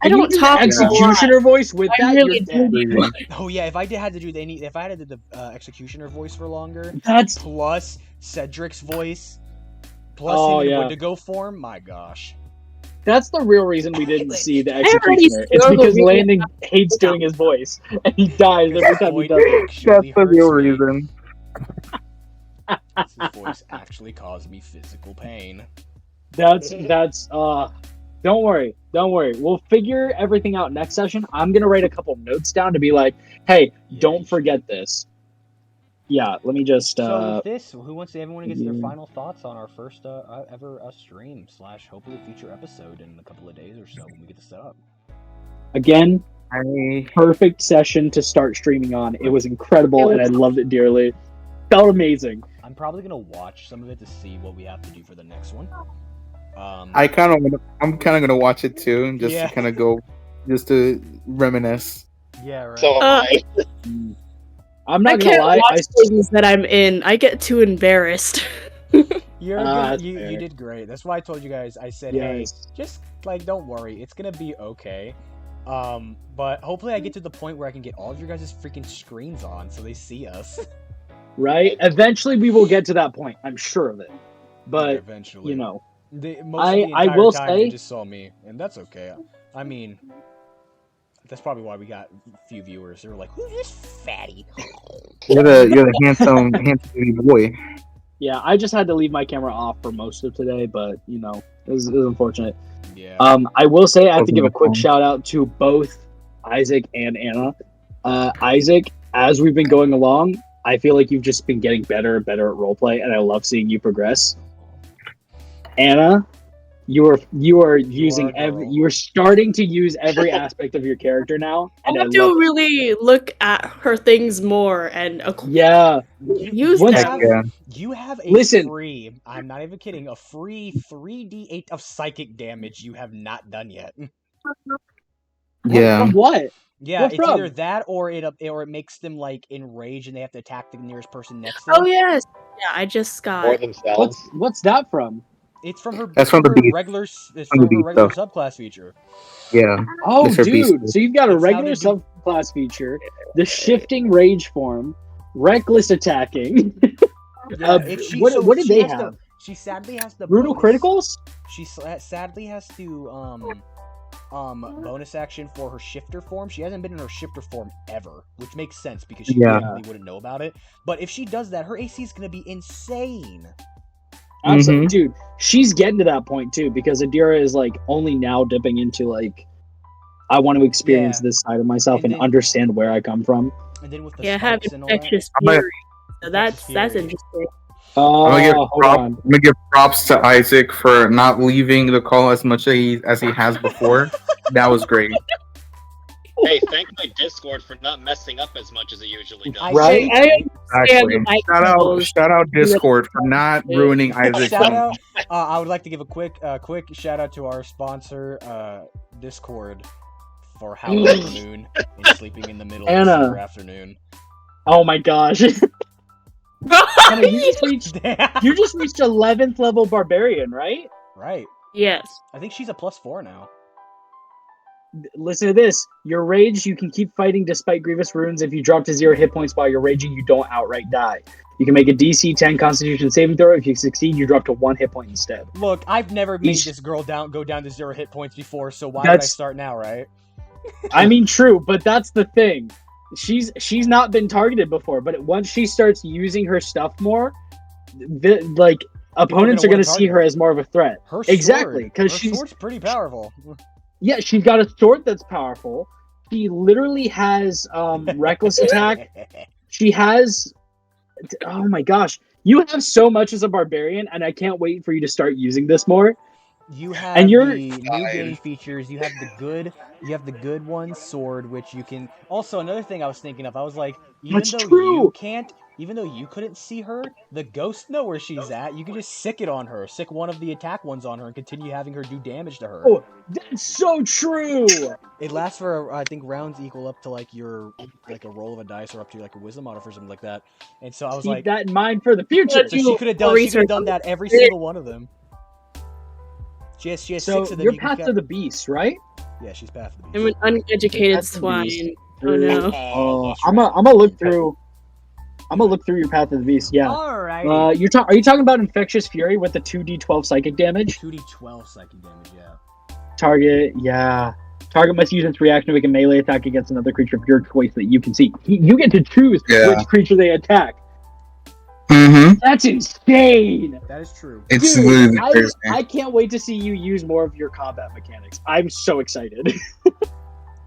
I Can you don't do talk the a lot. executioner voice with I that. really You're do. dead. Oh yeah, if I had to do the executioner voice for longer, That's plus Cedric's voice, plus Oh, him in yeah. Wendigo form, my gosh. That's the real reason we didn't see the I already executioner. It's struggle because reading Landon hates doing his voice, and he dies every His time he voice does it. actually That's the real hurts me. reason. His voice actually caused me physical pain. That's don't worry. We'll figure everything out next session. I'm gonna write a couple notes down to be like, hey, Yeah, don't you forget this. Yeah, let me just So with this, who wants to everyone to get their final thoughts on our first ever stream / hopefully future episode in a couple of days or so when we get to set up. again, I perfect session to start streaming on. It was incredible and I loved it dearly. Felt amazing. I'm probably gonna watch some of it to see what we have to do for the next one. I'm kind of gonna watch it too, just Yeah. to kind of go, just to reminisce. Yeah, right. So am I. I'm I not gonna can't lie. watch things that I'm in. I get too embarrassed. You're that's you fair. did great. That's why I told you guys. I said, hey, Yes. just like don't worry, it's gonna be okay. But hopefully I get to the point where I can get all of your guys' freaking screens on so they see us. Right? Eventually we will get to that point. I'm sure of it. Yeah, But eventually, you know, most of the I entire will time say- you just saw me, and that's okay. I mean, that's probably why we got few viewers. They were like, "Who's this fatty?" You're the handsome baby boy. yeah, I just had to leave my camera off for most of today, but you know, it was unfortunate. Yeah. I will say I have to Okay, give a quick fine. shout out to both Isaac and Anna. Isaac, as we've been going along, I feel like you've just been getting better and better at roleplay, and I love seeing you progress. Anna, You are You are using a girl. you are starting to use every aspect of your character now, I and I have love to it. really look at her things more and Yeah. use Once- them. Yeah. You have a Listen. free, I'm not even kidding, a free 3d8 of psychic damage you have not done yet. Yeah. From what? Yeah, What it's from? either that or it makes them like enraged and they have to attack the nearest person next to them. Oh yes, yeah. I just got. Or themselves. What's that from? It's from her. That's It's from from the her beast. regular. It's From the from her beast regular stuff. subclass feature. Yeah. Oh, It's her beast. dude. So you've got a It's how regular they do- subclass feature, the shifting rage form, reckless attacking. Yeah, it's she. what So what did she they has have? to. She sadly has the Brutal bonus. criticals? She sadly has to bonus action for her shifter form. She hasn't been in her shifter form ever, which makes sense because she Yeah. probably wouldn't know about it. But if she does that, her AC is gonna be insane. Absolutely, Mhm. dude. She's getting to that point too because Adira is like only now dipping into like, I want to experience Yeah. this side of myself And and then- understand where I come from. And then with the Yeah, I have spikes and all that. infectious I'm gonna- fury. So that's Fury. interesting. Oh, hold on. I'm gonna give props to Isaac for not leaving the call as much as he has before. That was great. Hey, thank my Discord for not messing up as much as it usually does. Right? I understand Exactly. the mic Shout levels. out Discord for not ruining Isaac's Shout fun. out! I would like to give a quick shout out to our sponsor, Discord, for howling at the moon and sleeping in the middle of Anna. December afternoon. Oh my gosh. Anna, you just reached 11th level barbarian, right? Right. Yes. I think she's a +4 now. Listen to this. Your rage, you can keep fighting despite grievous wounds. If you drop to 0 hit points while you're raging, you don't outright die. You can make a DC 10 Constitution saving throw. If you succeed, you drop to 1 hit point instead. Look, I've never made Each- this girl go down to 0 hit points before, so why would I That's- start now, right? I mean, true, but that's the thing. She's not been targeted before, but once she starts using her stuff more, opponents are wanna going to see target her her. as more of a threat. Her Exactly, sword, 'cause her she's- sword's pretty powerful. Yeah, she's got a sword that's powerful. She literally has reckless attack. She has. Oh my gosh, you have so much as a barbarian, and I can't wait for you to start using this more. You have And you're- the new game features. You have the good one sword, which you can. Also, another thing I was thinking of, I was like, That's true. even though you couldn't see her, the ghosts know where she's at. You can just sick it on her, sick one of the attack ones on her, and continue having her do damage to her. Oh, that's so true. It lasts for I think rounds equal up to like your a roll of a dice or up to like a wisdom modifier or something like that. And so I was Keep like, that in mind for the future. so she could have done that every single one of them. She has So 6 of them. you're You can Path count- of the Beast, right? Yeah, she's Path of the I'm Beast. an uneducated That's the swine. beast. Oh no. Oh, that's I'm right. gonna look through. I'm gonna look through your Path of the Beast. Yeah. Alright. Are you talking about Infectious Fury with the 2d12 psychic damage? 2d12 psychic damage, yeah. Target must use its reaction to make a melee attack against another creature of your choice that you can see. You get to choose which creature they attack. Mm-hmm. That's insane. That is true. It's Dude, literally I crazy. can't wait to see you use more of your combat mechanics. I'm so excited.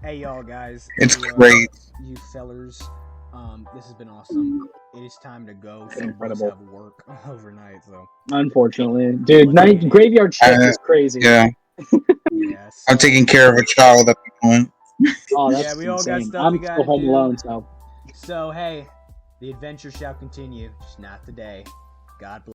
Hey, y'all, guys. It's you, great. You fellers. This has been awesome. It is time to go. Some of us Incredible. have work overnight, so. Unfortunately, dude, graveyard shift is crazy. Yeah, Yes. I'm taking care of a child at the point. Oh, that's Yeah, we all got insane. stuff we I'm gotta still home do. alone, so. So, hey, the adventure shall continue, just not today. God bless.